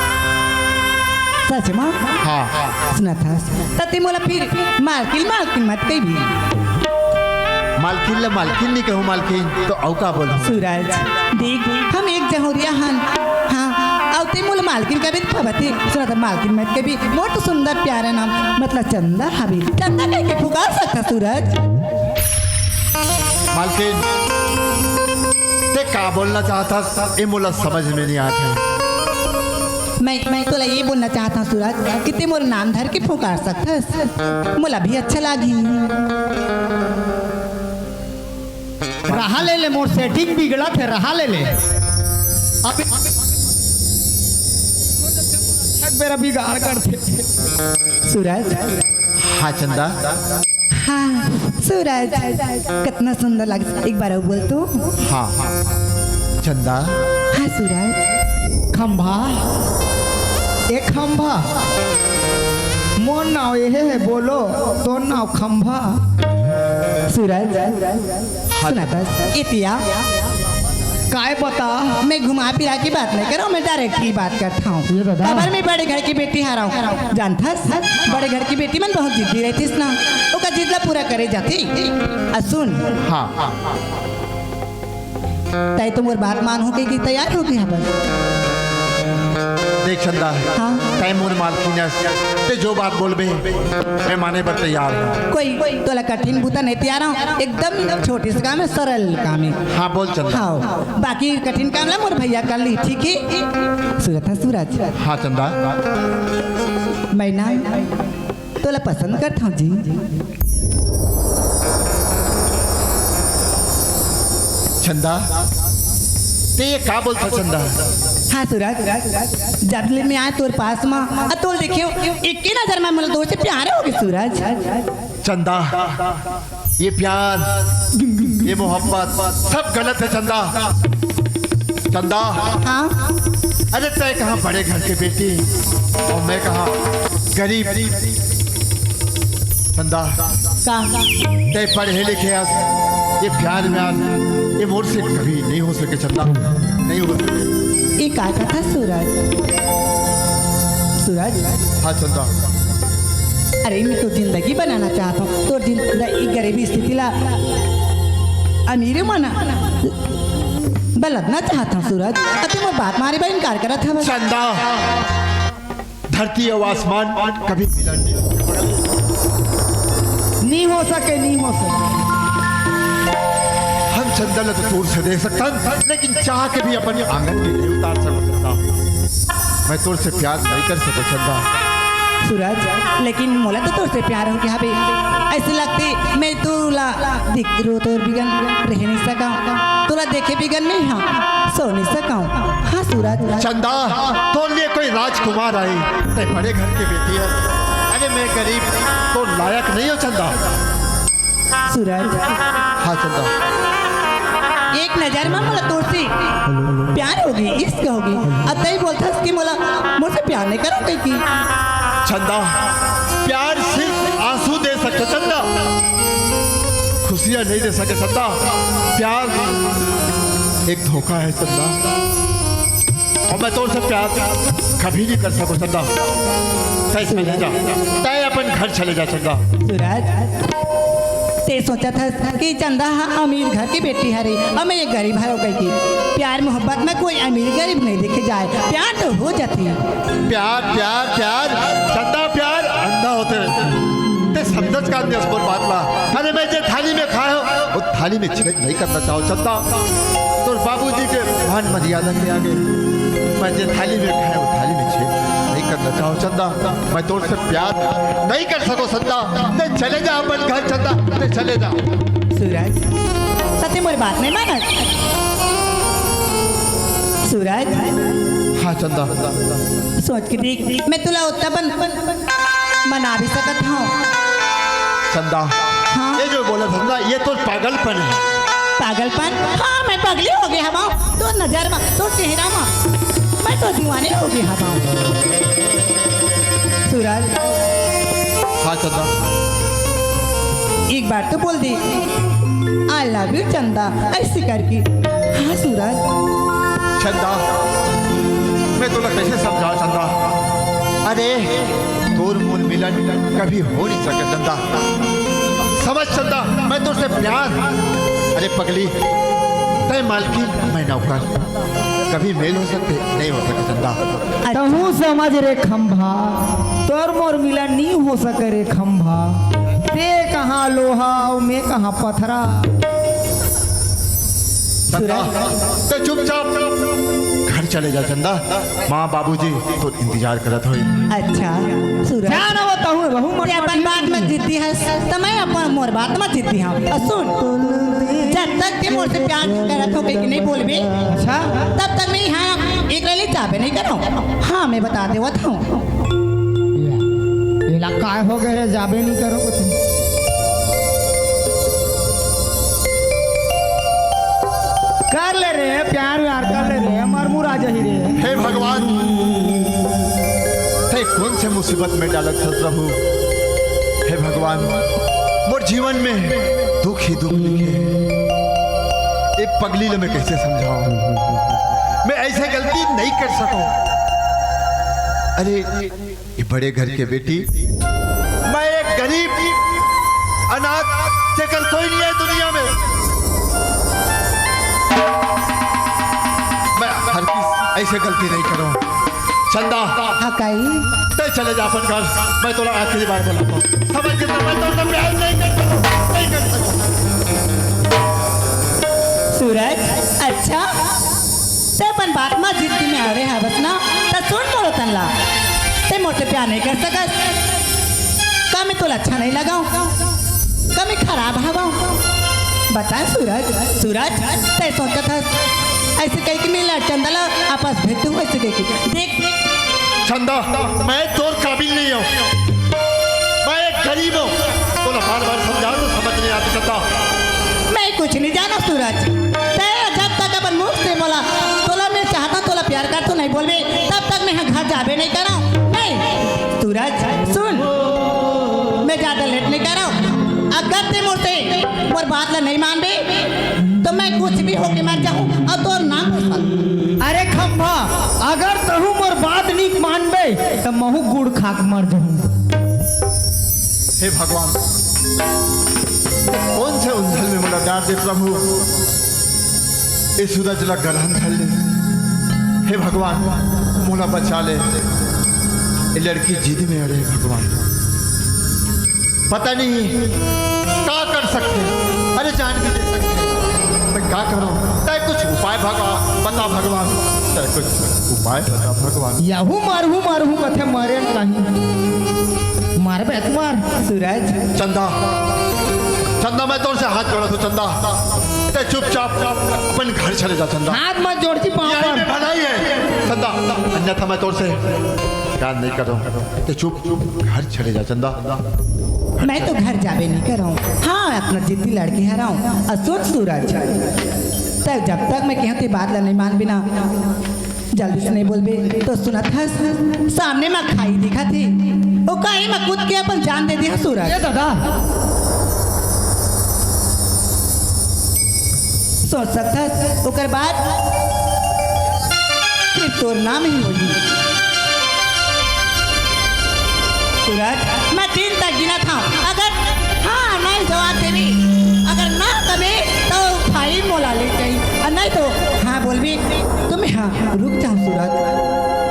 सच में हाँ सुना था तते मोला फिर मालकिन मत कही भी। मालकिन ला मालकिन नहीं कहूँ मालकिन तो औका बोलो। सूरज देख हम एक जहरिया हन हाँ औते मोला मालकिन का भी खबती। सुना था मालकिन मत के भी बहुत सुंदर प्यारा नाम मतलब चंदा हबी। चंदा कह के पुकार सकता सूरज। मालकिन ते का बोलना चाहता ये मोला समझ में नहीं आता। मैं तो ये बोलना चाहता हूँ सूरज कि ते मोर नाम धर के पुकार सकता मोला भी अच्छा लागी। रहा ले ले मोर सेटिंग बिगड़ा थे रहा ले ले। अब मेरा बिगाड़ करते सूरज। हाँ चंदा। हाँ सूरज कितना सुंदर लगे एक बार और बोल तो। हाँ चंदा। हाँ सूरज। खंभा एक खंभा मोर नाव ये है बोलो तो नाव खंभा। सूरज सुना बस इतिया काय बता। मैं घुमा फिरा की बात नहीं कर रहा हूँ, मैं डायरेक्ट की बात करता हूँ। ये बता। खबर में बड़े घर की बेटी हारा हूँ जानता बड़े घर की बेटी मन बहुत जिद्दी रहती ना ओका जिद्ला पूरा करे जाती। सुन हाँ तय तो मोर बात मान हो गई कि तैयार हो गई बस। देख चंदा हाँ। टाइम मोर मालकिन ते जो बात बोलबे मैं माने पर तैयार हूँ। कोई तोला कठिन बूता नहीं तैयार हूँ एकदम छोटी सी काम है सरल काम है। हाँ बोल चंदा। हाँ बाकी कठिन काम ला मोर भैया कर ली ठीक है। सूरज था सूरज। हाँ चंदा। मैं ना तोला पसंद करता हूँ जी। चंदा ते ये का बोलता चंदा? हाँ सूरज जब ले मैं आए तोर पास में तोर देखियो एक ही नजर में मतलब दोस्त से प्यार होगी सूरज। चंदा, ये प्यार, ये मोहब्बत सब गलत है चंदा। चंदा, हाँ अरे तय कहाँ बड़े घर के बेटी और मैं कहाँ गरीब। चंदा, तय पढ़े लिखे आज, ये प्यार में आज ये मोर से कभी नहीं हो सके चंदा, नहीं हो सके। ये का था सूरज? सूरज, हाँ चंदा, अरे मैं तो जिंदगी बनाना चाहता हूँ, तो जिंदगी गरीबी स्थिति ला अमीर मना बलदना चाहता हूँ सूरज। अति मैं बात मारे भाई इनकार करा था बस। चंदा, धरती और आसमान कभी मिलन नहीं हो सकता। नहीं हो सके, नहीं हो सके। हम चंदन तो दूर से देख सकता, लेकिन चाह के भी अपने आंगन में नहीं उतार सकता। मैं तुझसे प्यार नहीं कर सकता चंदा। सूरज, लेकिन मोला तो तुझसे प्यार हो गया भाई। ऐसे लगती मैं तुला दिख रो तो बिगन रह नहीं सका, तुला देखे बिगन नहीं हाँ सो नहीं सका। हाँ सूरज। चंदा, तो लिए कोई राजकुमार आई, ते बड़े घर की बेटी है। अरे मैं गरीब तो लायक नहीं हो चंदा। सूरज, हाँ चंदा, एक नजर में मोला तुझसे प्यार होगी, इश्क होगी। अब तई बोलता कि मोला मुझसे प्यार नहीं करो कहीं की। चंदा, प्यार सिर्फ आंसू दे सकते चंदा, खुशियां नहीं दे सके चंदा। प्यार एक धोखा है चंदा, और मैं तो उनसे प्यार कभी नहीं कर सकूं चंदा। तय चले जा, तय अपन घर चले जा चंदा। सूरज, ते सोचा था कि चंदा हाँ अमीर घर की बेटी है रे, और मैं ये गरीब है हो गई की। प्यार मोहब्बत में कोई अमीर गरीब नहीं देखे जाए, प्यार तो हो जाती है। प्यार प्यार प्यार चंदा, प्यार अंधा होते ते समझ का अंदर स्पोर्ट बात ला। अरे मैं जो थाली में खाए हो वो थाली में छेद नहीं करना चाहो चंदा। तो बाबूजी के मान मर्यादा के आगे मैं जो थाली में खाए वो थाली में छेद नहीं करना चाहो चंदा। मैं तो उससे प्यार नहीं कर सको चंदा। ते चले जा अपन घर चंदा, ते चले जा। सूरज, सत्य मोरी बात नहीं माना। सूरज, हाँ चंदा, सोच के देख मैं तुला उतना बना भी सकत हूँ। चंदा, हाँ। ये जो बोला चंदा, ये तो पागलपन है। पागलपन? हाँ मैं पगली हो गई हवा, तो नजर में तो चेहरा में मैं तो दीवानी हो गई हवा। सूरज, हाँ चंदा, एक बार तो बोल दे आई लव यू चंदा ऐसी करके। हाँ सूरज। चंदा, मैं तुला कैसे समझाऊं चंदा। अरे तोर मूल मिलन कभी हो नहीं सके चंदा, समझ चंदा। मैं तुझसे प्यार, अरे पगली तय मालकिन मैं नौकर, कभी मेल हो सकते नहीं हो सके चंदा। तहू समझ रे खंभा, तोर मोर मिलन नहीं हो सके रे खंभा। ते कहाँ लोहा और मैं कहाँ पथरा। चंदा, ते चुपचाप घर चले जा चंदा। माँ बाबूजी तो इंतजार करत होई। अच्छा सूरज, क्या ना वो तहू बहु ते अपन बात में जीती है तो मैं अपन मोर बात में जीती हूँ। और सुन, जब तक ते मोर से प्यार करत हो कि नहीं बोलबे, अच्छा तब तक मैं यहाँ एक रैली चाबे नहीं करूँ। हाँ मैं बता दे वो था। ये काय हो गए रे, जाबे नहीं करो कुछ। कर ले रे प्यार व्यार कर ले रे, मर मुरा जही रे। हे भगवान, ते कौन से मुसीबत में डालत है प्रभु। हे भगवान, मोर जीवन में दुख ही दुख लिखे। एक पगली ले मैं कैसे समझाऊं, मैं ऐसे गलती नहीं कर सकूं। अरे ये बड़े घर के बेटी, मैं एक गरीब अनाथ से कर कोई नहीं है दुनिया में। मैं हर किस ऐसे गलती नहीं करूं चंदा। हाँ कही ते चले जा अपन घर, मैं तोला आखिरी बार बोला हूं, समझ के मैं तो प्यार नहीं कर सकता, नहीं कर सकता। सूरज, अच्छा ते अपन बात में जिद्दी में आवे है बस ना, तो सुन मोरो तनला ते मोटे प्यार नहीं कर सकत। कम तो अच्छा नहीं लगाऊं, कम खराब हवा बता। सूरज, सूरज ते सोचा था ऐसे कह के मिला चंदला आपस भेजू, ऐसे कह के देख चंदा, मैं तोर काबिल नहीं हूँ, मैं एक गरीब हूँ। तोला बार बार समझा तो समझ नहीं आती चंदा। मैं कुछ नहीं जाना सूरज, ते जब तक अपन मुख से बोला तोला मैं चाहता तोला प्यार कर तो नहीं बोलबे, तब तक मैं यहाँ घर जाबे नहीं करा। नहीं सूरज सुन, मैं ज्यादा लेट नहीं कर रहा हूँ। अगर ते मुझसे और बात ला नहीं मान बे तो मैं कुछ भी होके मर जाऊँ और तो नाम पूछ। अरे खम्भा, अगर तहु मोर बात नहीं मानबे तो महू गुड़ खाक मर जाऊं। हे भगवान, कौन से उलझन में मोला डाल दे प्रभु, इस सूरज ला गरहन धर ले। हे भगवान, मोला बचा ले, ये लड़की जिद में अड़े। भगवान पता नहीं क्या कर सकते, अरे जान भी दे सकते, मैं क्या करूं? तय कुछ उपाय बता भगवान, तय कुछ उपाय बता भगवान। यहू मारहू कथे मारे नहीं, मारबे तो मार। सूरज चंदा, चंदा मैं तोर से हाथ जोड़ा तू चंदा, ते चुपचाप अपन घर चले जा चंदा। हाथ मत जोड़ती पाँव यही पर। में भलाई है चंदा, अन्यथा मैं तोर से प्यार नहीं कर रहा हूँ। ते चुप घर चले जा चंदा। मैं तो घर जाबे नहीं कर रहा हूँ, हाँ अपना जिद्दी लड़के हरा हूँ। असोच सूरज, तब जब तक मैं कहती बात ला नहीं मान बिना जल्दी से नहीं बोलबे तो सुनत हस सामने में खाई दिखा थी, ओ काई में कूद के अपन जान दे दिया सूरज। ये दादा सोच सकता ओकर बाद सिर्फ तोर नाम ही होगी सूरज। मैं 3 तक गिना था, अगर हाँ नहीं जवाब देवी, अगर ना तबे तो भाई मोला ले गई, और नहीं तो हाँ बोलबी तो मैं हाँ रुक जाऊँ सूरज।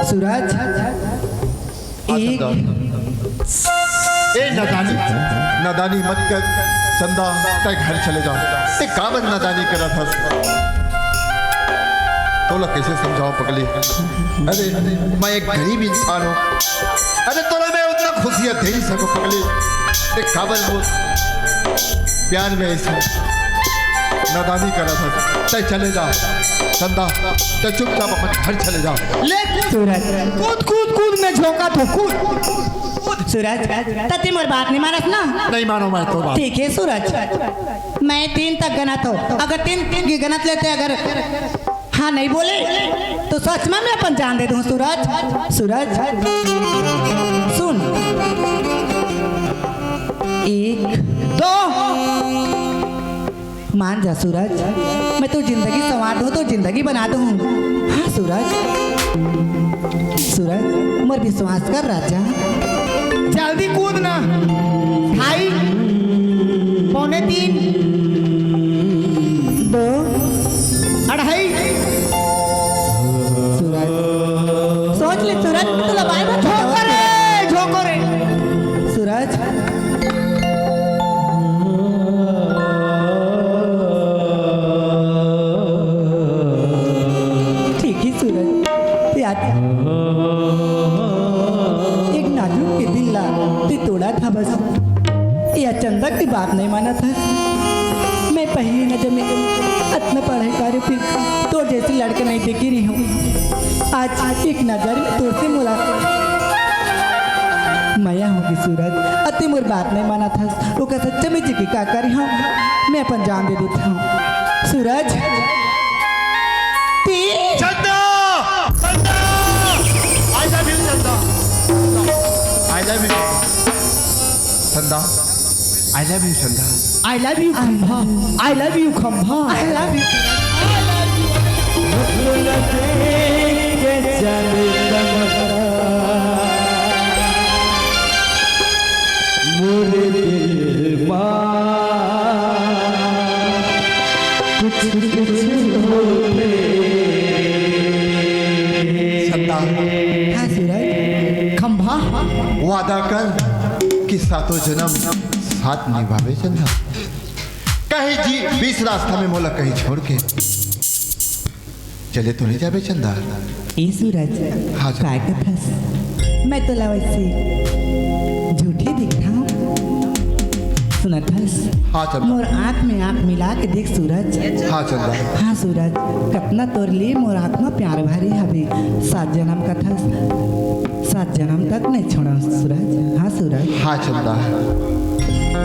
सूरज एक ए नादानी मत कर चंदा, तय घर चले जाओ। ते काबन नादानी करा था, तोला कैसे समझाओ पगली? अरे मैं एक गरीब इंसान हूँ, अरे तोला मैं उतना खुशियाँ दे ही सकूँ पगली। ते काबन वो प्यार में ऐसे नादानी करा था, तय चले जा चंदा, तय चुपचाप अपन घर चले जाओ। ले सूरज कूद में झोंका तो कूद। सूरज तते मोर बात नहीं मानत ना? नहीं मानो मैं तो बात। ठीक है सूरज, मैं 3 तक गनत हो, अगर 3 की गनत लेते अगर हाँ नहीं बोले तो सच में मैं अपन जान दे दूँ सूरज। सूरज सुन, 1 2 मान जा सूरज, मैं तो जिंदगी संवार दूँ तो जिंदगी बना दूँ। हाँ सूरज, सूरज मोर विश्वास कर राजा। जल्दी कूद ना, 2:30 3 2 2:30। सूरज सोच ले सूरज, तुला बाय बाय झोंको रे। सूरज ठीक है सूरज, याद एक नाजुक के दिल ला तू तोड़ा था बस, या चंदा की बात नहीं माना था। मैं पहली नजर में इतना पढ़ाई कार्य फिर तो जैसे लड़के नहीं देखी रही हूँ, आज एक नजर में तो से मुलाकात माया होगी सूरज। अति मोर बात नहीं माना था, वो का सच्चे में जी की का करी हूँ, मैं अपन जान दे देता हूँ सूरज। चंदा, चंदा, I love you चंदा, I love you चंदा, I love you चंदा। I love you खंभा, I love you खंभा, I love you। चंदा, हाँ सूरज खंभा वादा कर कि सातों जन्म साथ निभावे चंदा। कहीं जी 20 रास्ता में मोला कहीं छोड़ के चले तो नहीं जावे चंदा। ए सूरज हाँ चंदा। काय का फंस मैं तो वैसे झूठी दिख रहा हूँ सुनत हस हाँ चंदा। मोर आँख में आँख मिला के देख सूरज। हाँ चंदा। हाँ सूरज, कतना तोर लिए मोर आँख में प्यार भरी हवे। 7 जन्म का था, 7 जन्म तक नहीं छोड़ा सूरज। हाँ सूरज। हाँ चंदा।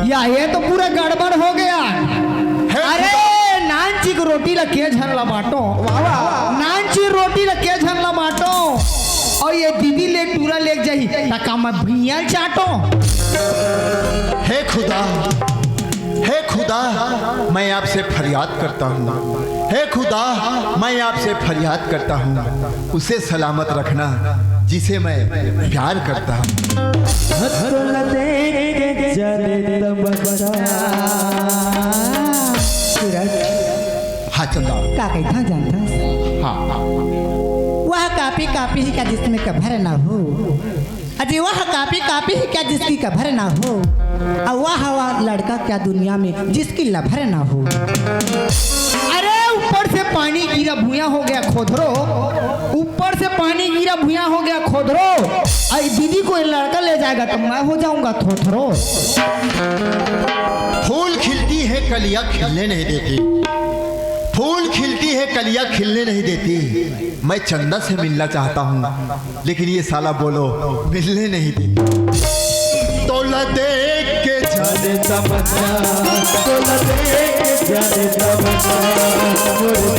या ये तो पूरा गड़बड़ हो गया। अरे नानची को रोटी लगे झनला बाटो, नानची रोटी लगे झनला बाटो, और ये दीदी ले टूरा ले जाही तका मैं भैया चाटो। हे खुदा, हे खुदा, मैं आपसे फरियाद करता हूँ। हे खुदा, मैं आपसे फरियाद करता हूँ, उसे सलामत रखना जिसे मैं प्यार करता हूँ। सूरज हाँ चंदा। का कहता जानता? हाँ वह कापी कापी ही क्या जिसमें कभर ना हो। अजी वह कापी कापी ही क्या जिसकी कभर ना हो। और वह हवा लड़का क्या दुनिया में जिसकी लभर ना हो। अरे ऊपर से पानी गिरा भूया हो गया खोदरो, ऊपर से पानी गिरा भूया हो गया खोदरो। आई दीदी को लड़का ले जाएगा तो मैं हो जाऊंगा थोथरो। फूल खिलती है कलियां खिलने नहीं देती, फूल खिलती है कलियां खिलने नहीं देती। मैं चंदा से मिलना चाहता हूँ लेकिन ये साला बोलो मिलने नहीं देती। तोला देख के जाने तमन्ना, तोला देख के जाने तमन्ना, मोरे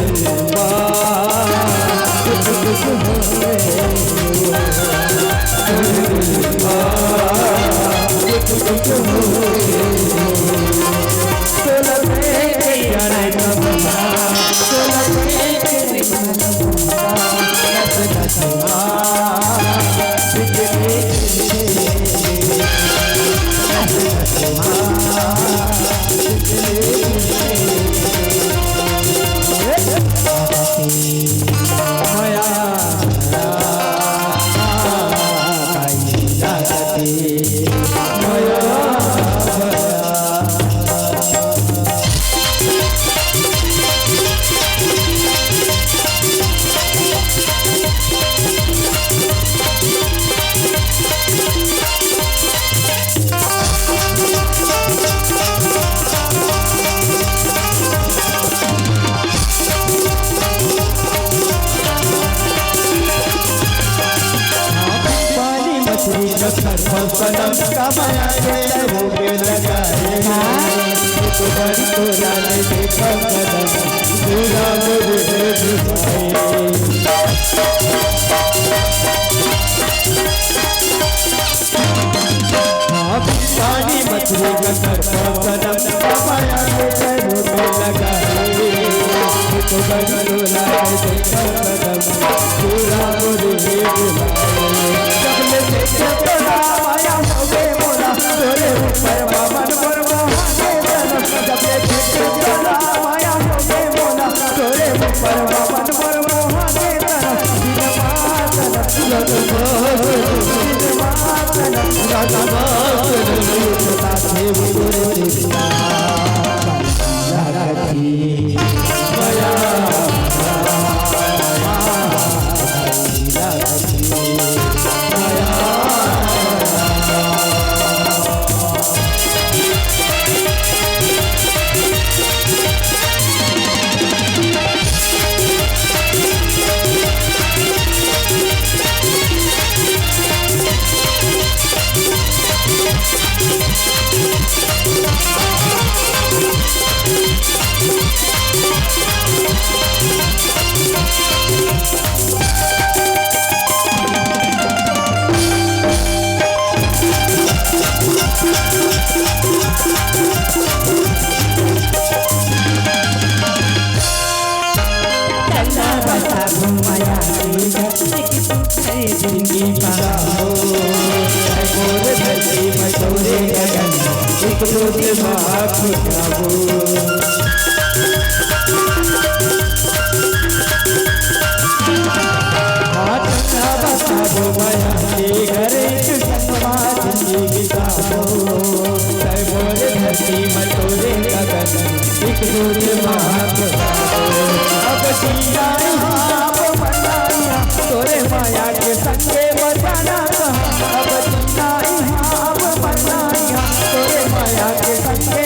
संगे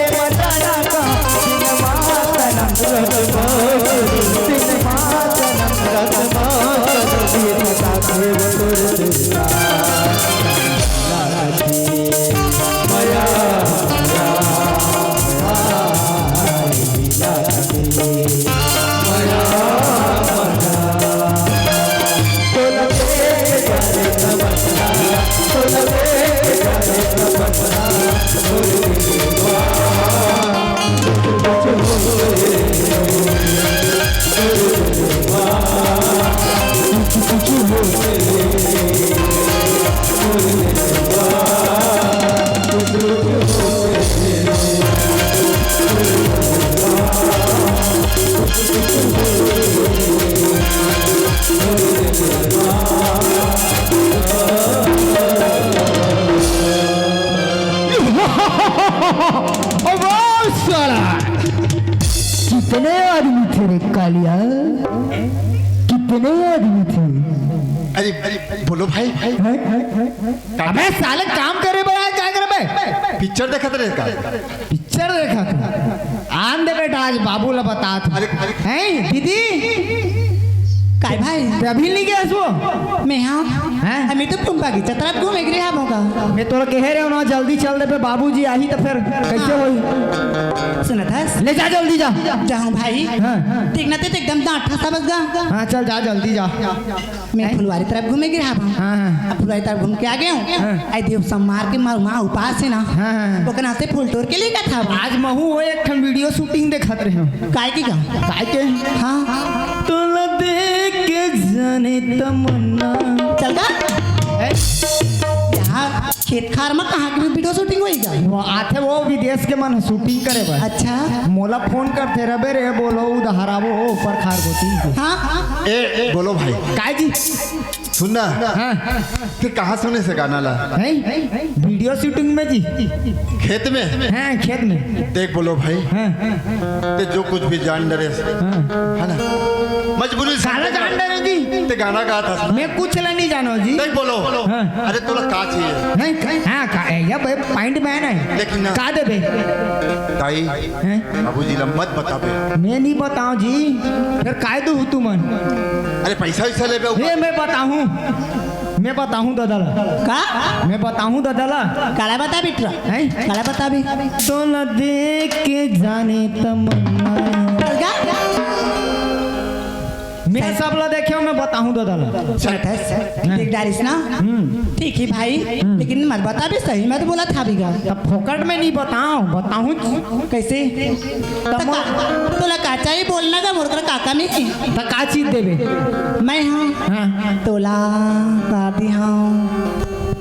वाह साला, कितने आदमी थे रे कालिया, कितने आदमी थे। अरे बोलो भाई। अबे साले काम करे बड़ा क्या करे बे? पिक्चर देखा था का? पिक्चर देखा था। आन दे बेटा आज बाबू ला बता था। हैं दीदी काय भाई अभी नहीं गया वो मैं हाँ हैं? हमें तो तुम बागी तरफ घूमे गिरे हम होगा मैं तोरा कह रहे हो ना जल्दी चल दे पे बाबूजी आई तो फिर कैसे होई। सुना था ले जा जल्दी जा। जाऊँ भाई हाँ, हाँ। देखना ते एकदम दांत ठसा बस गा हाँ चल जा जल्दी जा। मैं फुलवारी तरफ घूमे गिरे हम हाँ हाँ अब फुलवारी तरफ घूम के आ गया हूँ आई देव सम्मार के माँ उपास है ना हाँ, हाँ। वो कहना से फूल तोड़ के लेकर था आज महू हो एक ठन वीडियो शूटिंग देखत रहे हो। काय की का काय के हाँ तोला देख के जाने तमन्ना चल गा यहाँ खेत खार में कहाँ की वीडियो शूटिंग होएगा वो आथे वो विदेश के मन शूटिंग करे बस। अच्छा मोला फोन करते रबे रे बोलो उधहरावो ऊपर खार गोती हाँ ए बोलो भाई काय जी सुनना हाँ कि कहाँ सुने से गाना ला? हैं वीडियो शूटिंग में जी खेत में। हाँ खेत में देख बोलो भाई हाँ ते जो कुछ भी जान डरे है ना मजबूरी से साला जान डरे जी ते गाना गा था। मैं कुछ ला नहीं जानो जी। देख बोलो हाँ। अरे तोला का चाहिए? नहीं हाँ का या भाई पॉइंट मैन है लेकिन ना का देबे ताई हैं? बाबूजी ला मत बताबे। मैं नहीं बताऊं जी फिर काय दू तुमन। अरे पैसा वैसा ले बे ये मैं बताऊं दादाला का मैं बताऊं दादाला काला बता बिट्रा हैं? काला बता भी तोला देख के जाने तमन्ना चल गा मैं सब ला देखे मैं बताऊं दादाला। देख डारिस ना ठीक है भाई लेकिन मत बता भी सही मैं तो बोला था भी गा तब फोकट में नहीं बताऊं कैसे तोला का चाहिए बोलना का मोर काका में तो का चीज देबे। मैं हाँ हाँ तोला का दिया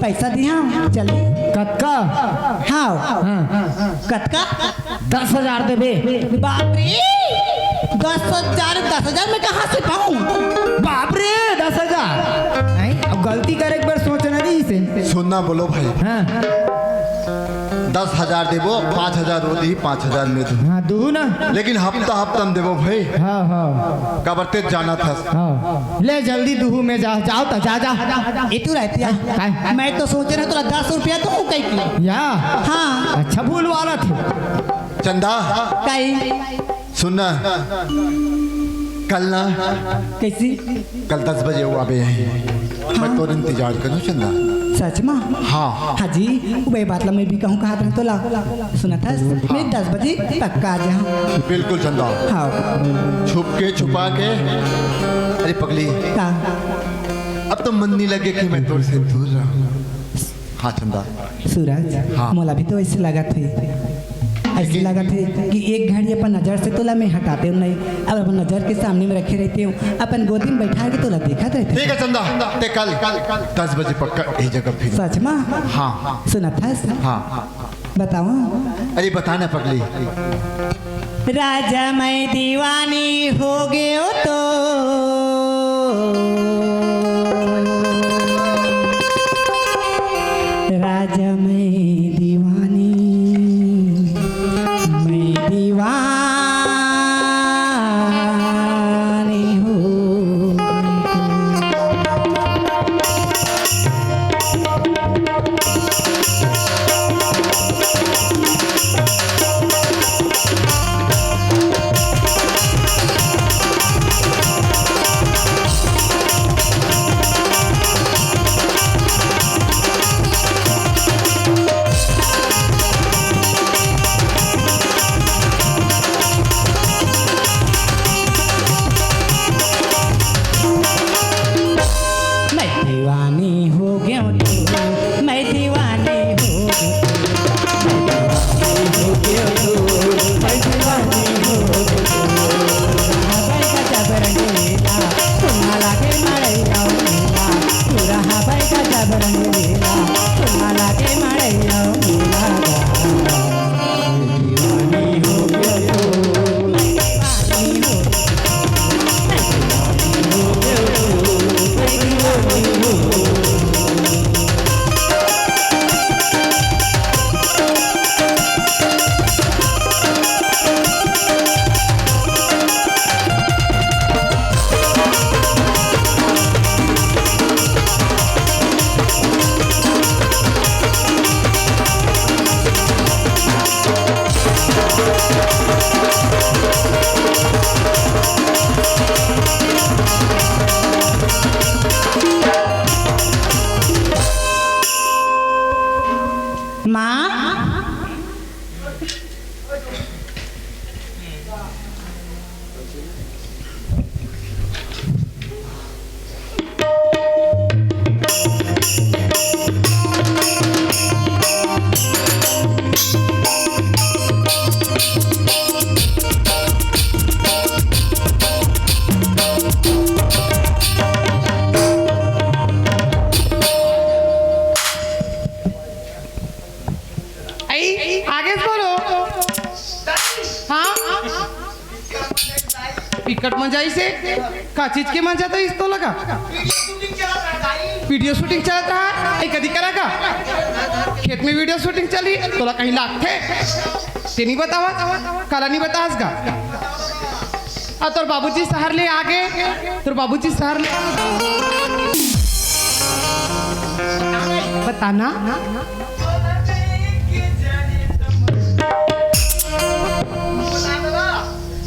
पैसा दिया चल कतका हाँ हाँ कटका 10,000 देबे। बाप रे 10,000 में कहाँ से पाऊँ बाप रे 10,000 हैं? अब गलती करे एक बार सोचना दी इसे। सुनना बोलो भाई हाँ 10,000 देबो 5,000 वो दी 5,000 में दू हाँ दू ना लेकिन हफ्ता में देबो भाई हाँ हाँ कबरते जाना था। हाँ ले जल्दी दूहू में जाओ तो जा ये तू रहती है मैं तो सोच रहा तोला 10 रुपया दूँ कहीं की या हाँ अच्छा भूल वाला थे। चंदा कहीं सुनना कल ना कैसी कल 10 बजे वो आबे हैं मैं तो इंतजार करूँ चंदा। सच में हाँ हाँ जी वही बात ला मैं भी कहूँ कहा था तोला सुना था मैं 10 बजे पक्का आ जाऊँ। बिल्कुल चंदा हाँ छुप के छुपा के। अरे पगली का अब तो मन नहीं लगे कि मैं तुझसे दूर रहूं। हाँ चंदा सूरज हाँ। मोला भी तो ऐसे लगा थे ऐसे लगा थे कि एक घड़ी अपन नज़र से तोला मैं हटाते हूँ नहीं अब अपन नज़र के सामने में रखे रहते हूँ अपन गोदी में बैठा के तोला देखा रहते ठीक है चंदा ते कल 10 बजे पक्का यही जगह फिर। सच में हाँ सुना था हाँ बताओ अरे बताना पगली राजा मैं दीवानी हो गए हो तो राजा मैं दीवानी हो टिकट मंजाई से का चीज के मंजा तो इस तो लगा वीडियो शूटिंग चल रहा है कदी करा का खेत में वीडियो शूटिंग चली तो कहीं लाख थे ते नहीं बतावा काला नहीं बतास का और तोर बाबूजी शहर ले आगे तोर बाबूजी शहर ले बताना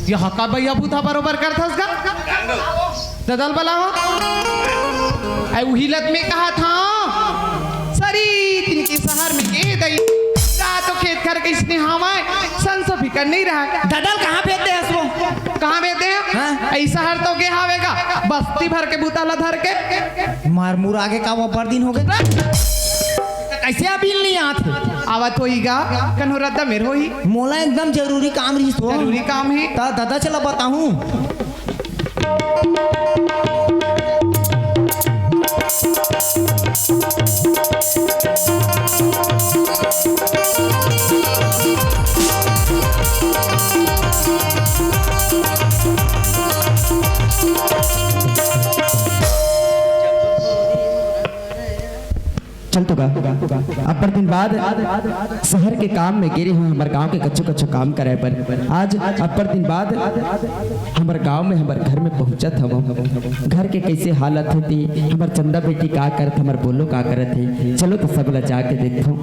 ये हका भैया बूथा बरोबर करथस का ददल बला हो आई उहिलत में कहा था सरी तिनके शहर में के दई तो खेत कर के इसने हमाय संस फिकर नहीं रहा ददल कहाँ भेजते हैं इसको? कहाँ भेजते हैं ऐसा हर तो के हावेगा बस्ती भर के बूता ला धर के मार मुर आगे का वो बड़ दिन हो गए कैसे अभी नहीं आते आवत होईगा कन्हो रद्दा मेर होई मोला एकदम जरूरी काम रही तो जरूरी काम है ता दादा चला बताऊं चल तो गा अपर दिन बाद शहर के काम में गिरे हुए हमारे गांव के कच्चो कच्चो काम करे पर आज अपर दिन बाद हमारे गांव में हमारे घर में पहुंचा था वो घर के कैसे हालत होती हमारे चंदा बेटी का करत हमारे बोलो का करत है चलो तो सब ला जाके देखो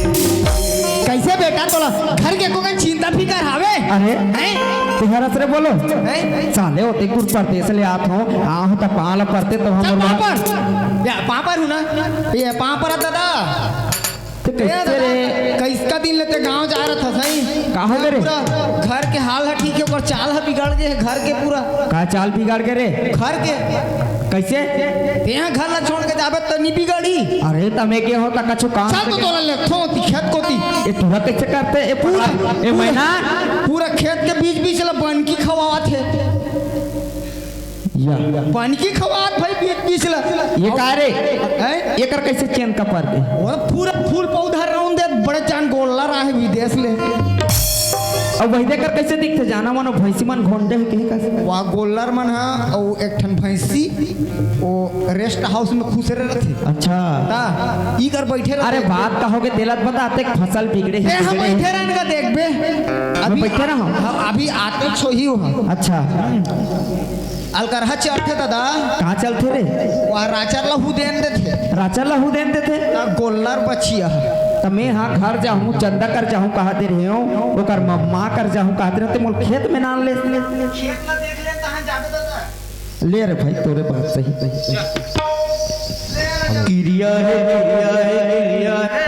कैसे बेटा तोला घर के को चिंता फिकर हावे अरे तुम्हारा से बोलो हैं? साले होते कुछ परदेश ले आत हो आहो तो पाला पड़ते तो चल हम पापड़ या पापड़ हूं ना ये पापड़ है दादा तो कैसे रे कैसका दिन लेते गांव जा रहा था सही कहाँ गए रे? पूरा घर के हाल है ठीक है पर चाल है बिगड़ गए है घर के पूरा का चाल बिगाड़ के रे घर के कैसे यहाँ घर ला छोड़ के जाबे तो नहीं बिगड़ी अरे तमे के होता कछु काम चल तो तोला ले थोती खेत कोती ये तुरा कैसे करते ए पूरा ए महीना पूरा खेत के बीच बीच ला बनकी खवावत है या बनकी खवावत भाई बीच बीच ला ये का रे हैं? ये कर कैसे चेन का पर दे वो पूरा फूल पौधा राउंड दे बड़े चांद गोल्ला रहा है विदेश ले अब वही देकर कैसे दिखते जाना मानो भैंसी मन घोंडे है कहीं का वहाँ गोल्लर मन है और एक ठन भैंसी वो रेस्ट हाउस में खुश रहते अच्छा ता ई कर बैठे रहते अरे बात कहोगे दिलत बताते फसल बिगड़े ए है हम बिगड़े बैठे है। रहने का देखबे बैठे रहो? हाँ, अभी आते छो ही हो अच्छा अलकरहा चढ़ते दादा कहाँ चलते रे वहाँ राचर लहू देन देते राचा लहू देन देते गोल्लर बचिया तो मैं हाँ घर जाऊँ चंदा कर जाऊँ कहा दे रहे हो ओकर मम्मा कर जाऊँ कहा दे रहे मोल खेत में नान ले खेत में देख ले कहाँ जाबे दादा ले रे भाई तोरे बात सही क्रिया है क्रिया है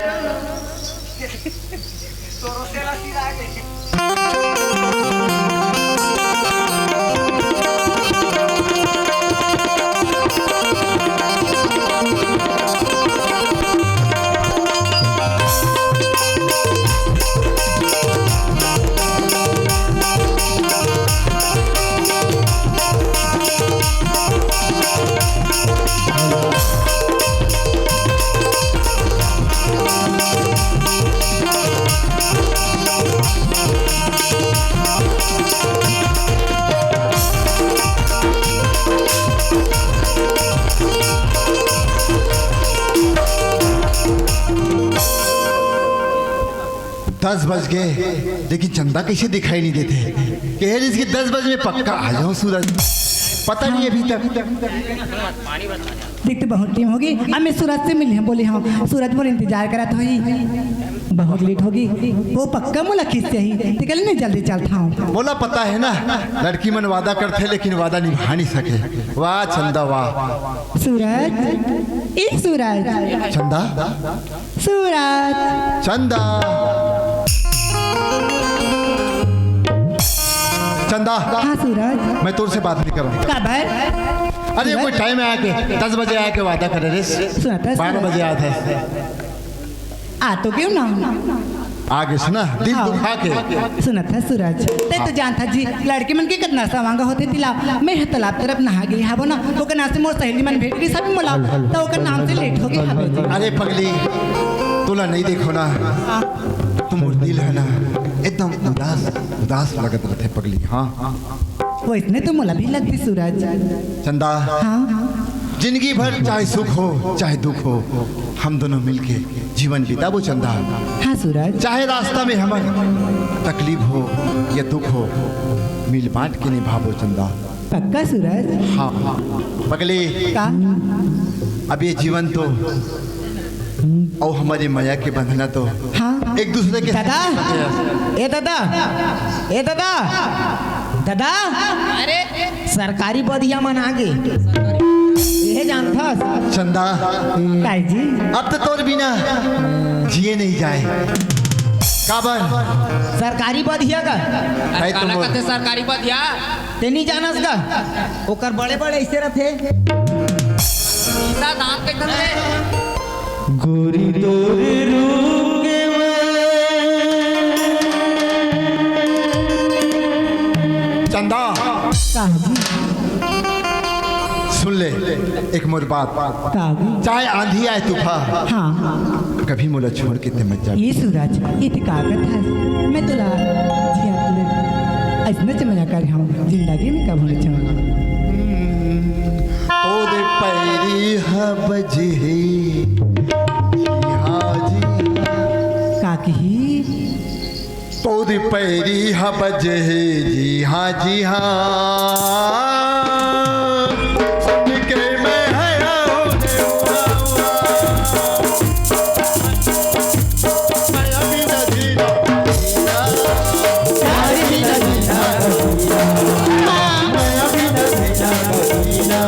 दस बज गए लेकिन चंदा कैसे दिखाई नहीं देते कह रही इसकी 10 बजे में पक्का आ जाऊं सूरज पता नहीं अभी तक देखते बहुत टाइम होगी अब मैं सूरज से मिले हैं बोले हाँ सूरज मोर इंतजार करा था ही बहुत लेट होगी वो पक्का मोला खींच चाहिए निकल नहीं जल्दी चलता हूँ मोला पता है ना, लड़की मन वादा करते लेकिन वादा निभा नहीं सके। वाह चंदा वाह। सूरज ए सूरज चंदा सूरज चंदा चंदा, हाँ सूरज मैं तुझसे बात नहीं करूँ। कब अरे कोई टाइम है आके 10 बजे आके वादा करे रे, 12 बजे आया था। आ तो क्यों ना आगे सुना दिल दुखा के। सुना था सूरज ते तो जानता जी लड़के मन के कितना सवांगा होते तिला मैं तालाब तरफ नहा गई हाबो ना ओकर नाम से मोर सहेली मन भेट गई सब मोला तो ओकर नाम से लेट हो गई हाबो। अरे पगली तोला नहीं देखो ना, तुम दिल है ना एकदम उदास उदास लगत रहते पगली। हाँ वो इतने तो मोला भी लगती सूरज। चंदा हाँ जिंदगी भर चाहे सुख हो चाहे दुख हो हम दोनों मिलके जीवन बिताबो चंदा। हाँ सूरज चाहे रास्ता में हमें तकलीफ हो या दुख हो मिल बांट के निभाबो चंदा। पक्का सूरज। हाँ पगली का अब ये जीवन तो और हमारी माया के बंधना तो हाँ एक दूसरे के दादा ए दादा ए दादा दादा अरे सरकारी बदिया मन आगे ये जानता चंदा काई जी अब तो तोर बिना जिए नहीं जाए। काबर सरकारी बदिया का है तुम कहते सरकारी बधिया ते नहीं जानस का ओकर बड़े बड़े ऐसे रथे सीधा दांत के धंधे गोरी तोरे रूप के चंदा काजी सुन ले एक मोर बात, काजी चाहे आंधी आए तूफान हाँ कभी मोला छोड़ के ते मत जा। ये सूरज ये तो कागज है मैं तुला जिया तुले ऐसने चमया कर हम जिंदगी में कब होने चाहूँगा तोरे पैरी हबजी काकी तोरे पैरी हबजे जी हाँ जी हाँ सुन के मैं हया मैं अभी न जीना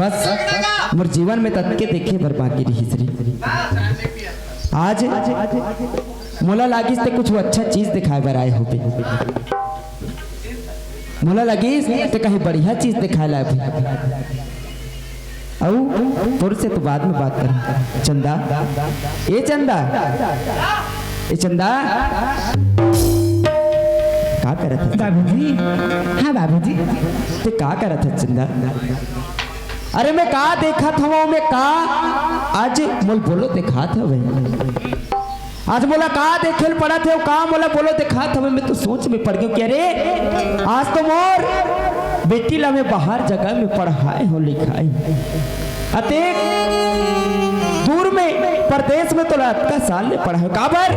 बस मोर जीवन में तत्के देखे बर बाकी रही श्री आज मोला लागिस ते कुछ अच्छा चीज दिखाए बर आए होबे मोला लगिस ते कहीं बढ़िया चीज दिखाए लाए भाई तोर से तो बाद में बात कर चंदा ए चंदा ए चंदा का करत है बाबूजी हाँ बाबूजी ते का करत है चंदा अरे मैं का देखा था वो मैं का आज मोल बोलो देखा था भाई आज बोला का देखेल पड़ा थे का बोला बोलो देखा था मैं तो सोच में पड़ गया कि अरे आज तो मोर बेटी ला मैं बाहर जगह में पढ़ाए हो लिखाए अते दूर में प्रदेश में तो का साल में पढ़ा है काबर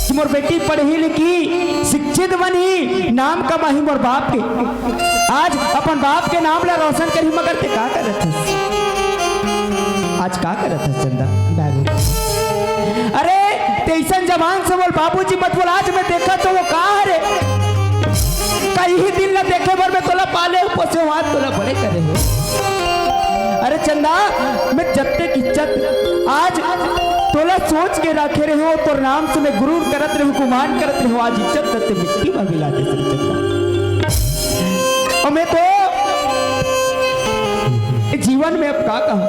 कि मोर बेटी पढ़ी लिखी शिक्षित बनी नाम कमाही मोर बाप के आज अपन बाप के नाम ला रोशन करी मगर ते का करत है आज का करत है चंदा बाबू अरे तेईसन जवान से बोल बाबूजी मत बोल आज मैं देखा तो वो कहा रे कहीं दिन न देखे भर में तोला पाले पोसे हाथ तोला बड़े करे हो अरे चंदा मैं जत्ते की इज्जत आज तोला सोच के रखे रहे हो तो नाम से मैं गुरूर करत रहे गुमान करत रहे हो आज इज्जत करते मिट्टी में मिला दे चंदा और मैं तो जीवन में अब का कहा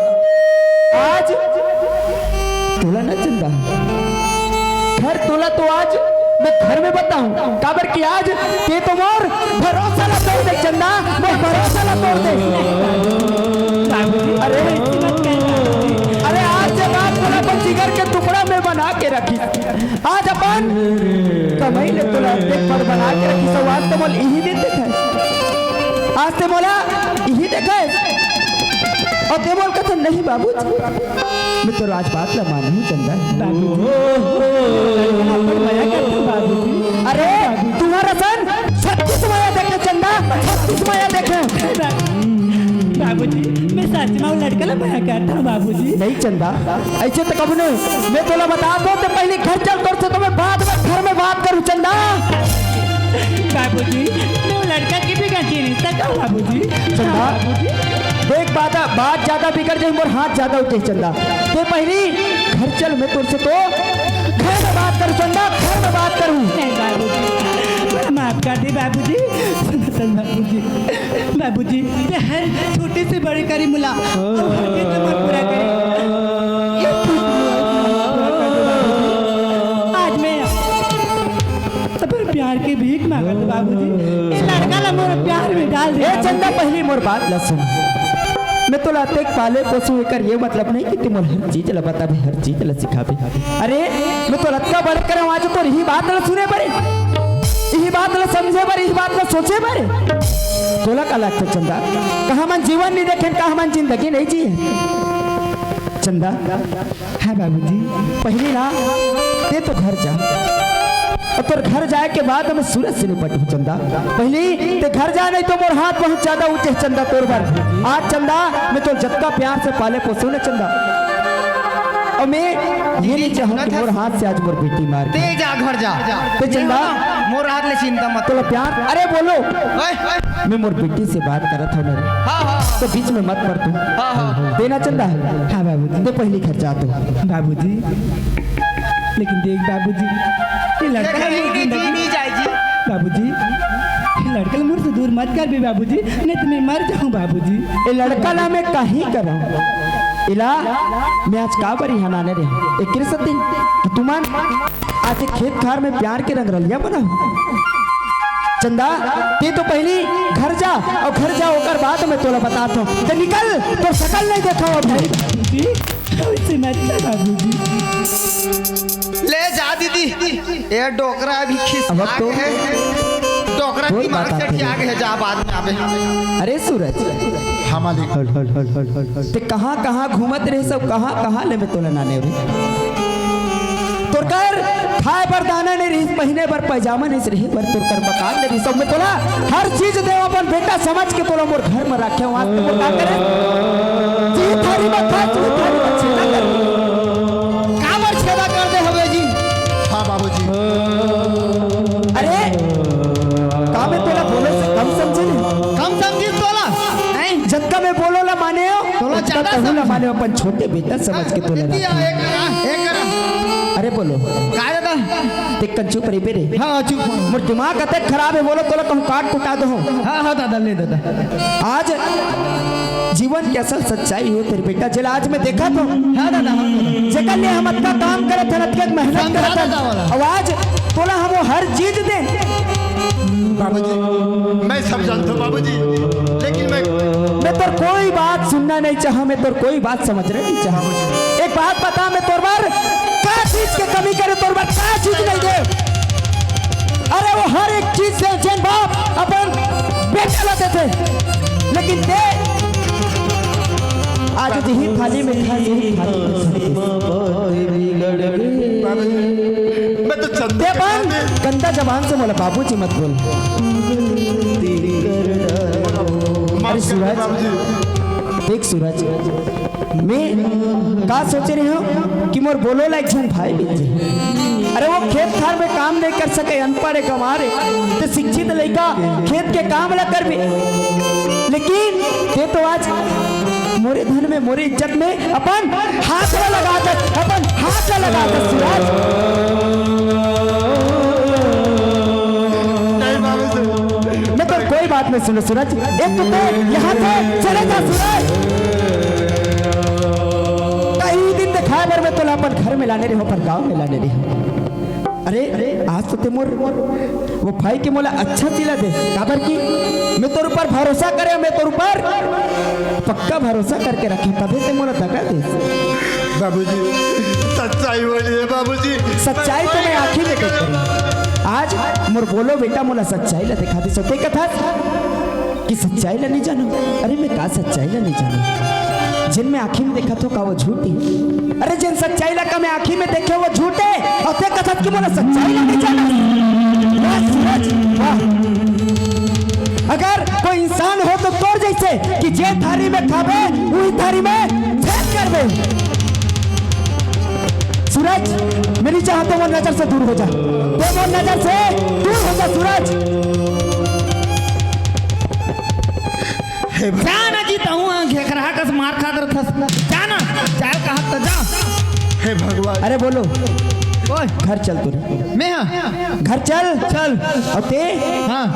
आज तोला ना चंदा घर तोला तो आज मैं घर में बताऊं काबर की आज के तो मोर भरोसा ला तोड़ दे चंदा मोर भरोसा ला तोड़ दे अरे अरे आज जब आप तोला को जिगर के टुकड़ा में बना के रखी आज अपन कमाई ले तोला एक पर बना के रखी तो आज तो मोल यही दिन देखा आज ते मोला यही देखा और ते बोल कहते नहीं बाबू मैं तो राज बात ला मान हूँ चंदा बाबू अरे तुम्हारा सन 36 माया देखे चंदा 36 माया देखे बाबूजी मैं सच में वो लड़का ला माया करता हूँ बाबूजी नहीं चंदा ऐसे तो कब नहीं मैं तोला बता दो तो पहले घर चल कर तो मैं बाद में घर में बात करूँ चंदा बाबूजी मैं वो लड़का की भी गलती नहीं सकता बाबूजी चंदा देख बात ज्यादा बिगड़ जाए मोर हाथ ज्यादा उठे चंदा ते पहली घर चल मैं तुझसे तो घर में बात करूँ चंदा घर में बात करूँ नहीं बाबूजी माफ कर दे बाबूजी बाबूजी बाबूजी ये हर छोटे से बड़े करी मुला और हर के तो मत पूरा करे आज मैं अपन प्यार की भीख मांगा तो बाबूजी ये लड़का ला मोर प्यार में डाल दे ए चंदा पहली मोर बात ला सुन मैं तो लाते एक पाले पोसू कर ये मतलब नहीं कि तुम हर चीज ला बता भी हर चीज ला सिखा भी अरे मैं तो रत्ता बड़े करे आज तो यही बात ला सुने पड़े यही बात ला समझे पर यही बात ला सोचे पर तोला का लगता चंदा कहा मन जीवन नहीं देखे कहा मन जिंदगी नहीं जिए चंदा हाँ बाबूजी पहली ना ते तो घर जा और तोर घर जाए के बाद हमें सूरज से निपट चंदा पहले ते घर जा नहीं तो मोर हाथ बहुत ज्यादा ऊंचे चंदा तोर पर आज चंदा मैं तो जत्ता प्यार से पाले पोसू ने चंदा और मैं ये नहीं चाहूँ कि मोर हाथ से आज मोर बेटी मार ते जा घर जा तो चंदा मोर हाथ ले चिंता मत तो प्यार अरे बोलो ओए मैं मोर बेटी से बात करत हूँ मेरे हाँ हाँ तो बीच में मत कर तू हाँ देना चंदा हाँ बाबूजी तो पहली घर जा तू बाबूजी लेकिन देख बाबूजी ये लड़का ला मोर जिंदगी नहीं जाए जी बाबूजी ये लड़का ला मोर से दूर मत कर भी बाबूजी नहीं तो मैं मर जाऊँ बाबूजी ये लड़का ला मैं कहीं करा इला मैं आज का बरी हनाने रे एक दिन कि तुमान आज खेत खार में प्यार के रंग रलिया बना चंदा ते तो पहली घर जा और घर जा होकर बाद में तोला बताता हूँ तो निकल तो शकल नहीं देखा हो भाई बाबूजी ऐसे मत कर बाबूजी ले जा दीदी ये डोकरा अभी अब तो है डोकरा कोई की मार बात से नहीं। आगे है जा बाद में आवे अरे सूरज हाँ मालिक ते कहाँ घूमत रहे सब कहाँ ले मैं तोला नाने रे तोर कर खाए पर दाना नहीं रही महीने भर पैजामा नहीं रही पर तोर कर मकान नहीं रही सब में तोला हर चीज दे अपन बेटा समझ के तोला मोर घर में रखे हूँ आज तो का करे जी थारी मत खा जी थारी मत छेदा कर काबर छेदा कर दे हवे जी हाँ बाबूजी अरे का में तोला बोले से कम समझे नहीं कम समझी तोला नहीं जब का मैं बोलो ला माने हो बेटा तहु न माने अपन छोटे बेटा समझ के तोला दिया रखे। एक अरे बोलो काय दादा ते कंचू पर बेरे हाँ चुप मोर दिमाग अते खराब है बोलो तोला कहूं काट कुटा दो। हाँ हाँ दादा ले दादा आज जीवन की असल सच्चाई हो तेरे बेटा जिला आज मैं देखा तो हाँ दादा हाँ जगह लिए हम अपना काम करे थे रतिया मेहनत करे थे और आज तोला हम वो हर चीज दे। बाबूजी मैं सब जानता हूँ बाबूजी, लेकिन मैं तोर कोई बात सुनना नहीं चाहा, मैं तोर कोई बात समझना नहीं चाहा। एक बात बता, मैं तोर बार क्या चीज के कमी करे, तोर बार क्या चीज नहीं दे। अरे वो हर एक चीज से जैन बाप अपन बेटा लाते थे, लेकिन दे आज यही थाली में खा, यही थाली में मैं तो चंदे दे बंद, गंदा जबान से बोला बाबूजी मत बोल। अरे सूरज देख सूरज, मैं का सोच रही हूँ कि मोर बोलो लाइक झन भाई बीजे। अरे वो खेत खार में काम नहीं कर सके, अनपढ़ है कमारे, तो शिक्षित लड़का खेत के काम ला कर भी, लेकिन ते तो आज मोरे धन में मोरे इज्जत में अपन हाथ लगा दे, अपन हाथ लगा दे सूरज। मैं तो कोई बात नहीं सुनो सूरज, एक तो यहाँ से चले जा सूरज। कई दिन दिखाए बार मैं तो अपन घर में लाने रही हूँ, पर गाँव में लाने रही हूँ। अरे आज तो ते मोर वो भाई के मोला अच्छा दिला दे, काबर की मैं तोर ऊपर भरोसा करे, मैं तोर ऊपर पक्का भरोसा करके रखे, तभी ते मोला दगा दे। बाबूजी सच्चाई बोलिए बाबूजी। सच्चाई तो मैं आँखी में देख रही। आज मोर बोलो बेटा मोला सच्चाई ला दिखा दी, सोते कथा कि सच्चाई ला नहीं जानो। अरे मैं का सच्चाई ला नहीं जानो, जिन में आँखी में देखा तो का वो झूठी, अरे जिन सच्चाई ला का मैं आँखी में देखे वो झूठे, और ते कथा कि मोला सच्चाई ला नहीं जानो। वाह सूरज वाह, अगर कोई इंसान हो तो तोड़ जैसे कि जे थारी में खावे वही थारी में फेंक कर दे। सूरज मेरी चाह तो वो नजर से दूर हो जा, तो वो नजर से दूर हो जा सूरज। जाना जीता हूँ घेकरा कस मार खा कर थस जाना चाहे कहा तो जा। हे भगवान। अरे बोलो ओए घर चल तू, मैं हाँ घर चल चल और ते हाँ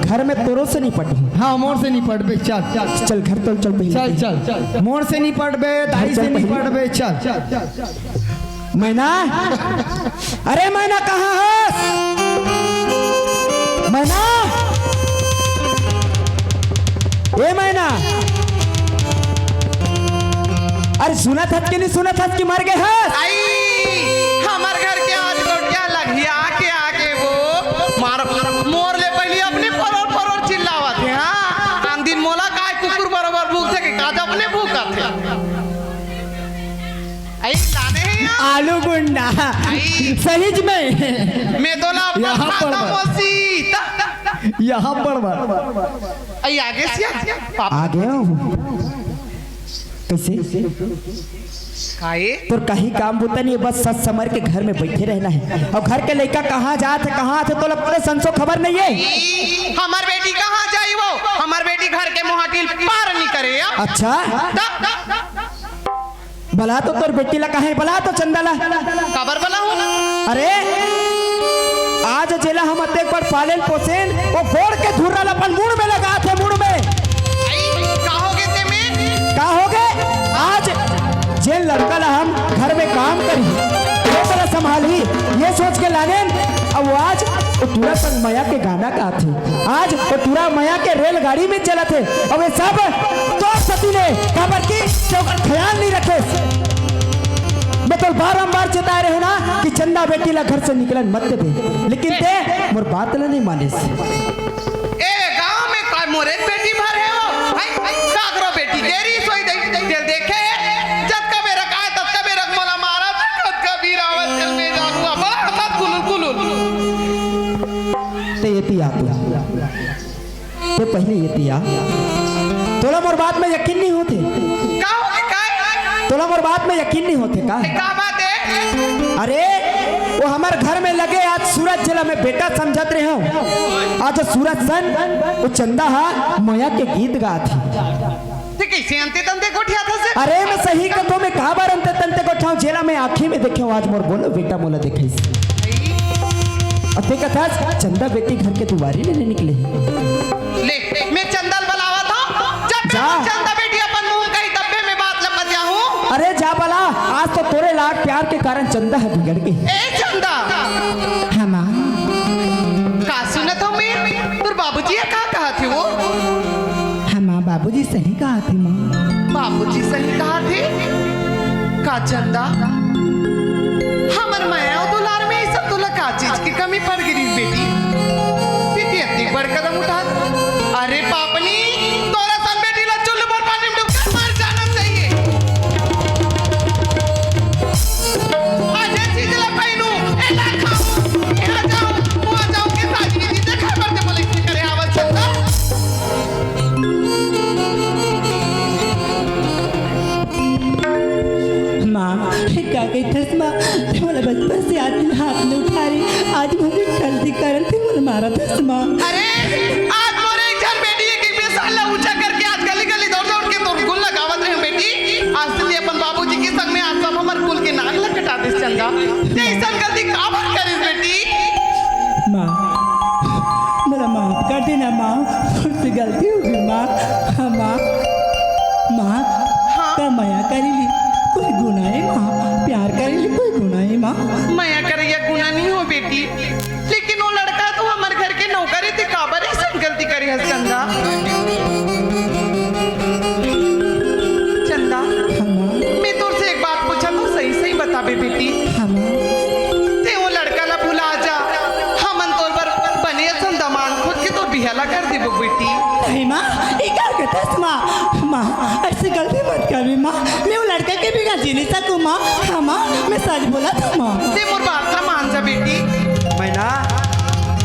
घर में तोरो से नहीं पटू। हाँ मोड़ से नहीं पड़ बे, चल चल चल घर तो चल पहले। चल चल मोड़ से नहीं पड़ बे, दाढ़ी से नहीं पड़ बे, चल चल। मैना, अरे मैना कहाँ है मैना? ए मैना, अरे सुना था कि नहीं सुना था कि मर गए हैं? आई हमार घर के आज गोटिया लगिया के आके वो मार मोर ले पहले अपने परोर परोर चिल्लावत है। हाँ आन दिन मोला काय कुकुर बराबर भूख थे कि काज अपने भूखा थे। आई लाने हैं यहाँ आलू गुंडा सहीज में मैं तो ला यहाँ पर खाता बा। मौसी यहाँ पर आई आगे से पापा आ गया हूँ कैसे? खाए तो कहीं काम होता नहीं है, बस सच समर के घर में बैठे रहना है। और घर के लड़का कहाँ जाते कहाँ आते तो लगता है संसो खबर नहीं है। हमार बेटी कहाँ जाई वो? हमार बेटी घर के मुहाटिल पार नहीं करे या? अच्छा भला तो तोर बेटी ला कहा है, भला तो चंदा ला खबर बला हूँ। अरे आज जेला हम अतेक पर पालेल पोसेन वो गोड़ के धुर्रा अपन मुड़ में लगा थे, मुड़ में कहोगे ते में का हो गए। आज जे लड़का ला हम घर में काम करी वो तरह संभाली ये सोच के लाने, अब वो आज वो तुरा संग माया के गाना गा थे, आज वो तुरा माया के रेलगाड़ी में चला थे, अब ये सब तो सती ने खबर की ख्याल नहीं रखे। मैं तो बारंबार चेता रहे ना कि चंदा बेटी ला घर से निकलन मत दे, लेकिन ते मोर बात ला नहीं माने। ए गांव में काय मोरे बेटी भर है वो? हाय कागरो बेटी देरी सोई दिल देखे जब का मेरा काय तब का मेरा मोला मारा तब का बीरावत चल में जाऊंगा बड़ा हाथ कुलुल ते ये तिया ते पहले ये तिया तोला मोर बात में यकीन नहीं होते, का हो के काय तोला मोर बात में यकीन नहीं होते का बात है? अरे वो हमारे घर में लगे आज सूरज जिला में बेटा समझत रहे हो। आज सूरज सन वो चंदा हा माया के गीत गा थी, ते कैसे अंते तंते गोठिया था से अरे मैं सही कथो में कहा बार अंते तंते को ठाव जेला में आंखें में देखे आज मोर बोलो बेटा मोला देखे अते कथा चंदा बेटी घर के दुआरी लेने निकले ले मैं चंदल बलावा था जब जा। चंदा बेटी अपन मुंह कहीं डब्बे में बात लपट जा हूं। अरे जा बला आज तो तोरे लाख प्यार के कारण चंदा है बिगड़ गई ए चंदा हाँ माँ का सुनत हो मैं तोर बाबूजी का कहा थे वो हाँ माँ बाबूजी सही कहा थी माँ बाबूजी सही कहा थे का चंदा हमर माया और दुलार में सब तुला का चीज की कमी पड़ गई बेटी बेटी इतनी बड़ कदम उठा अरे पापनी तोरा सन बेटी ला चुल्लू पर पानी में डूबकर मर जाना चाहिए आज चीज ला पैनू एला खाऊं यहाँ जाऊं वहाँ जाऊं के साथ की चीजें खा पर दे बोले इसने करे आवाज चंदा माँ क्या कहती थस माँ तुम्हारा बचपन से आज दिन हाथ में उठा रही आज मुझे गलती कारण थे मुझे मारा थस माँ अरे आज मोरे एक जन बेटी एक एक साला ऊंचा करके आज गली गली दौड़ दौड़ के तोर गुल लगावत रहे बेटी आज से अपन बाबूजी के संग में आज सब हमर कुल के नाक लकटा दे चंदा ते ऐसा गलती काबर करिस बेटी माँ मेरा माफ कर देना माँ मुझसे गलती हो गई माँ हाँ माँ माँ हाँ। का माया करी ली कोई गुनाह है माँ प्यार करी ली कोई गुनाह है माँ माया करैया गुना नहीं हो बेटी लेकिन वो लड़का तो हमर घर के नौकरी थे काबर ऐसा गलती करी हस चंदा चंदा हाँ माँ मैं तोर से एक बात पूछा तो सही सही बता बे बेटी हाँ माँ ते वो लड़का ला भुला जा हमन तोर पर बने सन दमान खुद के तो बिहला कर दे बेटी नहीं माँ ये क्या कहते हैं माँ माँ ऐसी गलती मत करी माँ मैं वो लड़का के बिना जी नहीं सकूँ माँ हाँ माँ मैं सच बोला था माँ ते मोर बात ना मान जा बेटी मैना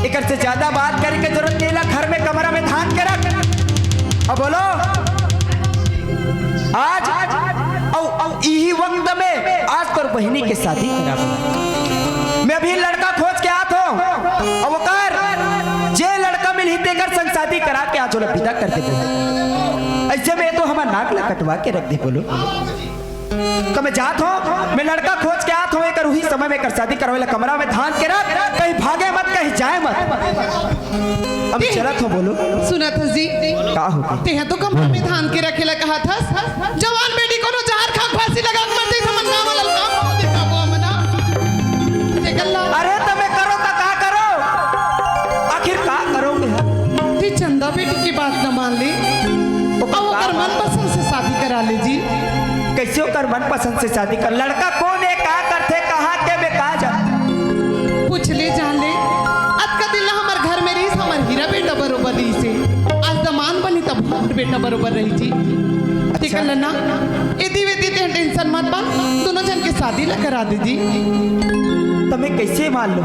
एक से ज्यादा बात करे के जरूरत नहीं ला घर में कमरा में धान के रख अब बोलो आज औ यही वक्त में आज तोर बहिनी के शादी करा मैं भी लड़का खोज के आत हूँ अब वो कर जे लड़का मिल ही देकर संग शादी करा के आज वाला पिता कर दे ऐसे में तो हमारा नाक ला कटवा के रख दे बोलो तो मैं जात हूँ मैं लड़का खोज के आत हूँ एक उही समय में कर शादी करवाला कमरा में धान के रख कहीं भागे मत कहीं जाए मत अब चलत हो बोलो सुना था जी का हो गई ते हैं तो कमरा में धान के रखेला कहा था जवान बेटी को जहर खा फांसी लगा के मर दे समझ ना वाला काम हो देखा वो मना ते गल्ला अरे तमे करो तो का करो आखिर का करोगे ते चंदा बेटी की बात न मान ले तो और अगर मन पसंद से शादी करा ले जी कैसे होकर मन पसंद से शादी कर लड़का कौन है का करते कहाँ के में कहा जा पूछ ले जान ले आज का दिल हमार घर में रही हमार हीरा बेटा बरोबर रही से आज दमान बनी तब हमार बेटा बरोबर रही जी ठीक है ना यदि वेदी ते टेंशन मत बा दोनों जन की शादी ला करा दे जी तुम्हें कैसे मान लो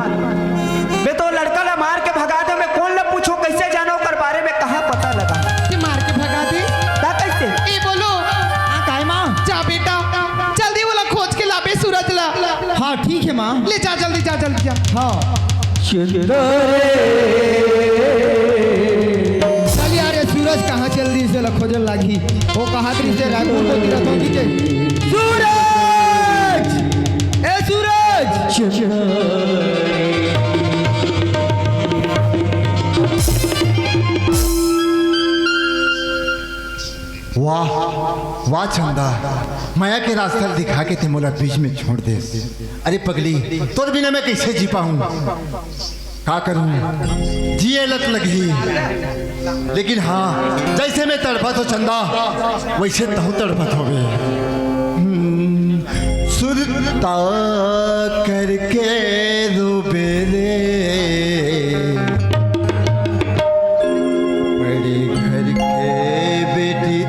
मैं तो लड़का ला मार के भगा दे मैं कौन ला पूछूं कैसे जानो कर बारे में कहाँ पता लगा कि मार के भगा दे ता कैसे ए बोलो हाँ काय माँ जा बेटा जल्दी वाला खोज के लाबे सूरज ला हाँ ठीक है माँ ले जा जल्दी जा हाँ चल यार ये सूरज कहाँ जल्दी से खोजल लागी वो कहाँ तरी से रायपुर को गिरा तो नीचे सूरज ए सूरज वाह वाह चंदा माया के रास्ता दिखा के थे मोला बीच में छोड़ दे अरे पगली तोर बिना मैं कैसे जी पाऊं का करूं जिए लत लगी लेकिन हाँ जैसे मैं तड़पत हो चंदा वैसे तहु तड़पत हो सुरता करके डूबे रे बड़े घर के बेटी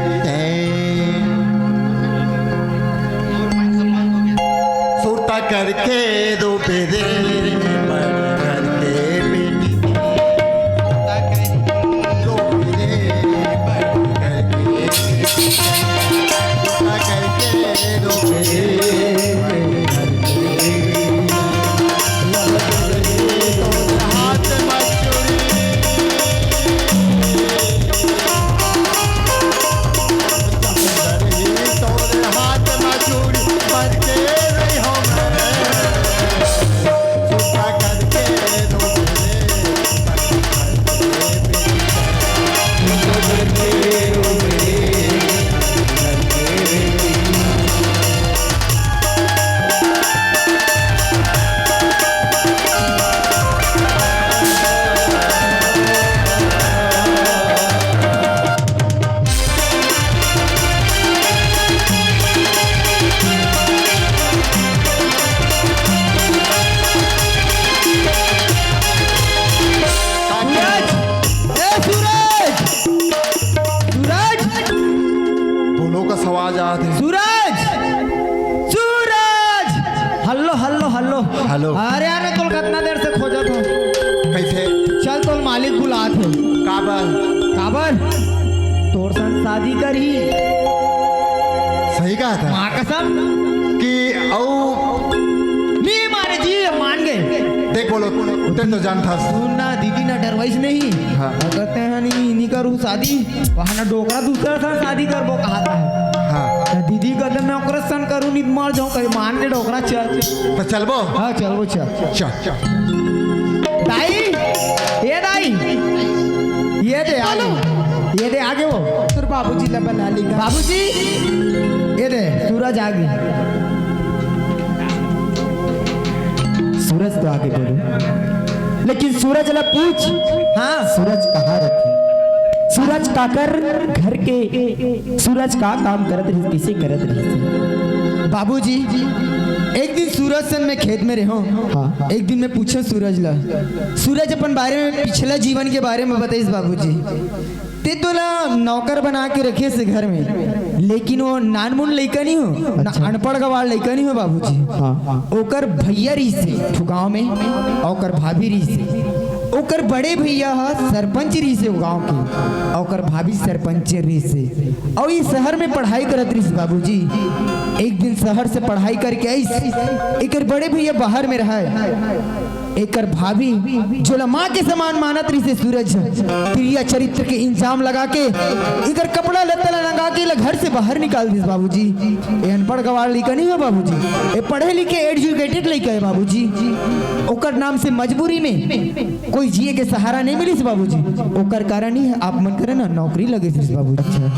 सुरता करके डूबे रे बड़े घर के बेटी डूबे रे बड़े घर के सुरता करके डूबे रे फूलों का सवाज आते हैं। Suraj Suraj hello hello hello hello. अरे यार मैं तो कितना देर से खोजत हूँ। कैसे? चल तो मालिक बुलात है। काबर? काबर तोर संग शादी करी। सही कहा था माँ कसम कि औ नहीं मारे जी मान गए। देख बोलो तेरे तो जान था। सुनना दीदी ना डरवाइस नहीं। हाँ। और कहते हैं नहीं करूँ शादी वहाँ ना डोकरा दूसरा सा शादी कर वो कहा था। हाँ तो दीदी कहते मैं ओकरा सन करूँ नहीं मर जाऊँ कहीं मान ले डोकरा चल। तो चल बो। हाँ चल वो चल। चल दाई ये दाई ये दे आगे ये दे आगे वो तोर बाबूजी ला बना ली बाबूजी ये दे सूरज आगे। सूरज तो आगे बोलो, लेकिन सूरज ला पूछ। हाँ सूरज कहाँ रखे? सूरज काकर घर के सूरज का काम करत रही, किसे करत रही? बाबूजी एक दिन सूरज सन में खेत में रहो। हाँ। एक दिन मैं पूछा सूरज ला सूरज अपन बारे में पिछला जीवन के बारे में बताइस बाबूजी। ते तोला नौकर बना के रखे से घर में, लेकिन वो नानमुन लड़का नहीं हो ना अनपढ़ गवार लड़का नहीं हो बाबूजी। हाँ। ओकर भैया रही से गाँव में ओकर भाभी रही से। ओकर बड़े भैया सरपंच रही से गाँव के ओकर भाभी सरपंच रही से। और ये शहर में पढ़ाई करत रही से बाबूजी। एक दिन शहर से पढ़ाई करके आई एकर बड़े भैया बाहर में रहा एकर भाभी जो माँ के समान मानत रही से सूरज प्रिय चरित्र के इंजाम लगा के इधर कपड़ा लत्ता लगा के घर से बाहर निकाल दी बाबूजी। ये अनपढ़ गवार लड़का नहीं है बाबूजी, ये पढ़े लिखे एजुकेटेड लड़का है बाबूजी। ओकर नाम से मजबूरी में कोई जिए के सहारा नहीं मिली बाबूजी। ओकर कारण ही आप मन करे ना नौकरी लगे थी बाबूजी।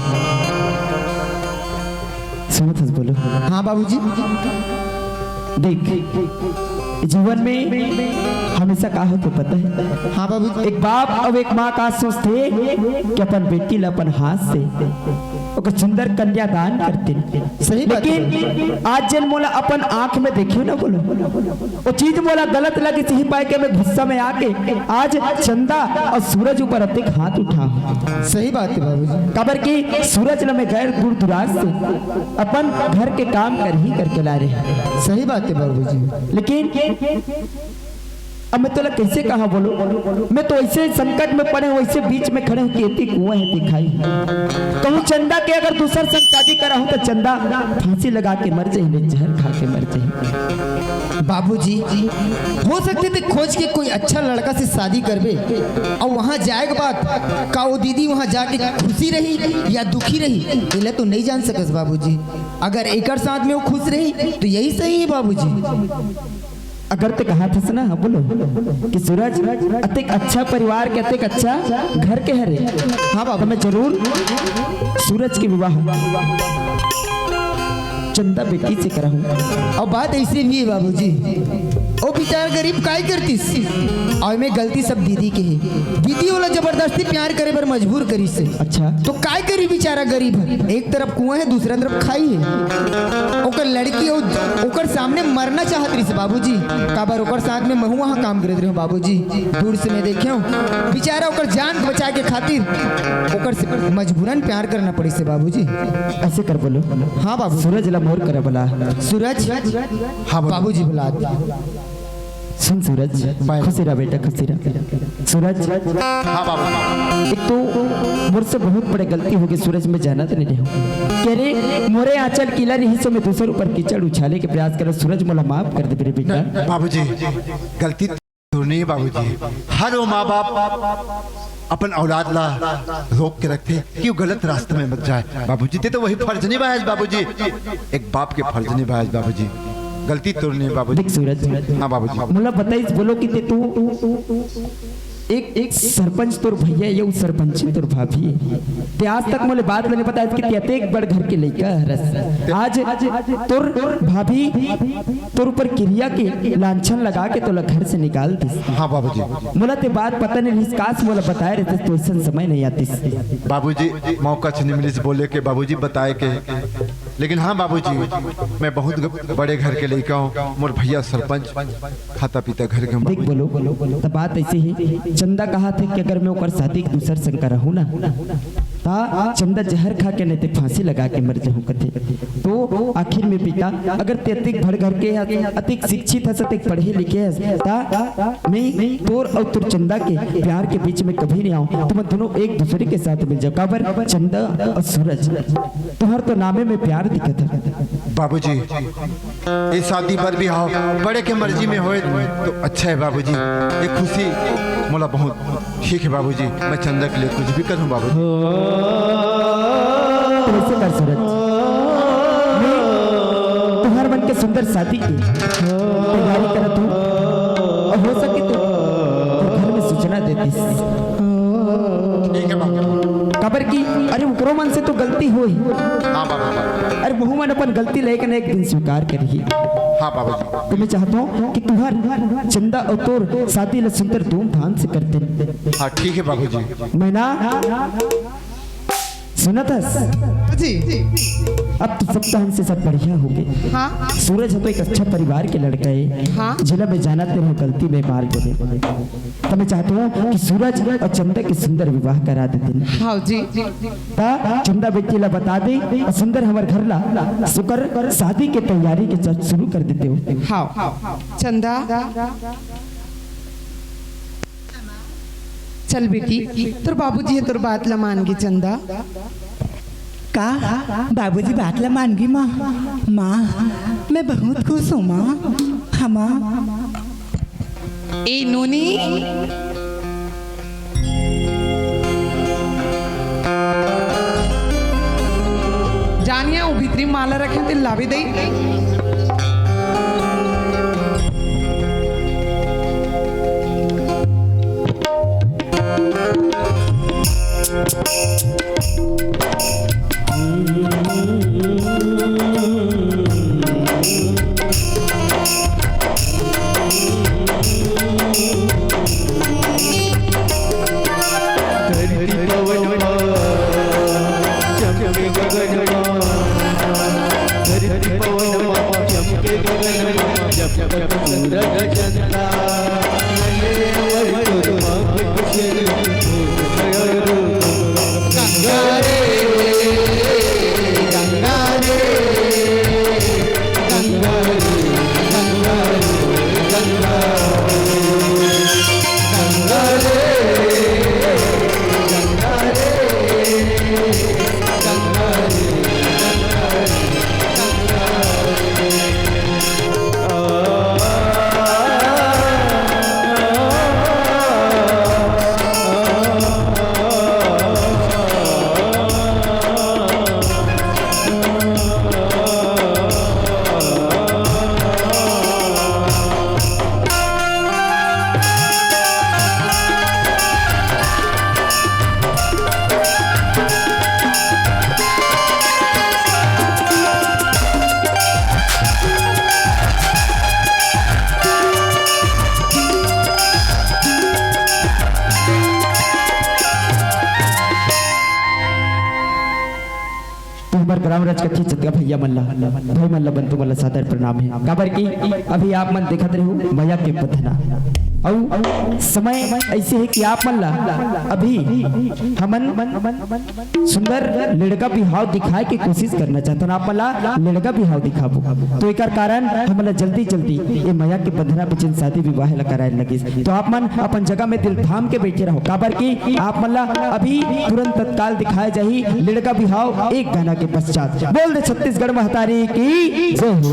सुनत हस बोलो। हाँ बाबूजी। देख जीवन में हमेशा का हो तो पता है। हाँ बाबूजी। एक बाप और एक माँ का सोचते कि अपन बेटी ला अपन हाथ से ओकर सुंदर कन्यादान करते। सही बात है। लेकिन आज जन मोला अपन आंख में देखियो ना बोलो वो चीज मोला गलत लगी सही पाए के मैं गुस्सा में आके आज चंदा और सूरज ऊपर अधिक हाथ उठा। सही बात है बाबूजी। कबर की सूरज में गैर दूर दुराज से अपन घर के काम कर ही करके ला रहे। सही बात है बाबूजी। लेकिन अब मैं तोला कैसे कहा बोलो, मैं तो ऐसे संकट में पड़े वैसे बीच में खड़े होती कुआं है दिखाई कहूँ चंदा के अगर दूसर संग शादी करा हूँ तो चंदा फांसी लगा के मर जाए जहर खा के मर जाए। बाबूजी हो सकते थे खोज के कोई अच्छा लड़का से शादी करबे और वहाँ जाए के बाद का वो दीदी वहाँ जाके खुशी रही या दुखी रही पहले तो नहीं जान सकस बाबूजी। अगर एकर साथ में वो खुश रही तो यही सही है बाबूजी। अगर ते कहा था ना बोलो कि सूरज अतिक अच्छा परिवार के अतिक अच्छा घर के हरे। हाँ बाबा मैं जरूर सूरज के विवाह चंदा बेटी से कराऊं। और बात ऐसे भी है बाबूजी ओ बेचारा गरीब काय करतीस और मैं गलती सब दीदी के है। दीदी वाला जबरदस्ती प्यार करे पर मजबूर करी से। अच्छा तो काय करी बेचारा गरीब है। एक तरफ कुआं है दूसरा तरफ खाई है। ओकर लड़की ओकर सामने मरना चाहत रही से बाबूजी। काबर ओकर साथ में महू वहाँ काम करते रहे बाबूजी। दूर से मैं देखे बेचारा ओकर जान बचा के खातिर ओकर से मजबूरन प्यार करना पड़ी से बाबूजी। ऐसे कर बोलो। हाँ बाबू। सूरज ला मोर करे बोला। सूरज हाँ बाबूजी बुला सुन सूरज खुशी रहा बेटा खुशी रहा। सूरज हाँ बाबू। एक तो मुझसे बहुत बड़ी गलती होगी सूरज में जाना तो नहीं रहा कह रहे मोरे आंचल किला रही सो मैं दूसरे ऊपर कीचड़ उछाले के प्रयास कर सूरज मोला माफ कर दे मेरे बेटा। बाबूजी गलती तो नहीं है बाबूजी। हर वो माँ बाप अपन औलाद ला रोक के रखते कि वो गलत रास्ते में मत जाए। बाबूजी ते तो वही फर्ज निभाया बाबूजी। एक बाप के फर्ज निभाया बाबूजी। गलती तो नहीं है बाबूजी। देख सूरज हाँ बाबूजी। मुला बताइस बोलो कि ते तू एक सरपंच तोर भैया ये सरपंच तोर भाभी ते आज तक मुझे बात नहीं बताया कि ते एक बड़ घर के लड़का हरस आज तोर भाभी तोर ऊपर क्रिया के लांछन लगा के तोला घर से निकाल दी। हाँ बाबूजी। मुला ते बात पता नहीं काश मुला बताए रहते तो ऐसा समय नहीं आती। बाबूजी मौका छीन मिली बोले के बाबूजी बताए के। लेकिन हाँ बाबूजी मैं बहुत बड़े घर के लड़का हूँ। मोर भैया सरपंच खाता पीता घर के। देख बोलो तो बात ऐसी है चंदा कहा थे कि अगर मैं ओकर शादी दूसर संग रहूँ ना ता चंदा जहर खा के नहीं ते फांसी लगा के मर जाऊं कथे। तो आखिर में पिता अगर ते अतिक भड़ घर के अतिक शिक्षित हस अतिक पढ़े लिखे हस ता मैं तोर और तुर चंदा के प्यार के बीच में कभी नहीं आऊं। तुम दोनों एक दूसरे के साथ मिल जाओ। काबर चंदा और सूरज तुम्हार तो नामे में प्यार दिखत है। बाबूजी ये शादी पर भी आओ बड़े के मर्जी में होए तो अच्छा है बाबूजी। ये खुशी मोला बहुत ठीक है बाबूजी। मैं चंदा के लिए कुछ भी करूं बाबूजी। कैसे कर सूरज मैं तुम्हार मन के सुंदर शादी की तैयारी करत हूँ और हो सके तो घर में सूचना देती ठीक है बाबू। खबर की अरे उकरो मन से तो गलती हुई। हाँ बाबू। अरे बहु मन अपन गलती लेकिन एक दिन स्वीकार करी। हाँ बाबूजी। तो मैं चाहता हूँ कि तुम्हार चंदा और तोर शादी ल सुंदर धूमधाम से करते। हाँ ठीक है बाबूजी। मैं ना सुना था जी अब तो सब तो हमसे सब बढ़िया हो गए। हाँ सूरज है तो एक अच्छा परिवार के लड़का है। हाँ। जिला में जाना तेरे गलती में मार बोले तो मैं चाहता हूँ कि सूरज और चंदा के सुंदर विवाह करा देते। हाँ जी ता चंदा बेटी ला बता दे और सुंदर हमारे घर ला सुकर शादी के तैयारी के शुरू कर देते हो। हाँ चंदा चल बेटी तोर बाबूजी है तोर बात ला मान गी। चंदा का बाबूजी बात ला मान गई माँ। माँ मैं बहुत खुश हूँ माँ। हाँ माँ। ए नोनी जानिया वो भीतरी माला रखे ते लावे दई। ग्राम राज कथी चतका भैया मल्ला भाई मल्ला बंतु मल्ला सादर प्रणाम है। काबर की अभी आप मन देखत रहो भैया के पधना और समय ऐसे है कि आप मल्ला अभी हमन सुंदर लड़का बिहाव दिखाए की कोशिश करना चाहते आप मल्ला लड़का बिहाव दिखाबो तो एक कारण हमला जल्दी जल्दी ये मैया के बंधना पे जिन शादी विवाह ला कराए लगी। तो आप मन अपन जगह में दिल थाम के बैठे रहो। काबर की आप मल्ला अभी तुरंत तत्काल दिखाए जाही लड़का बिहाव एक गाना के पश्चात। बोल दे छत्तीसगढ़ महतारी की जय हो।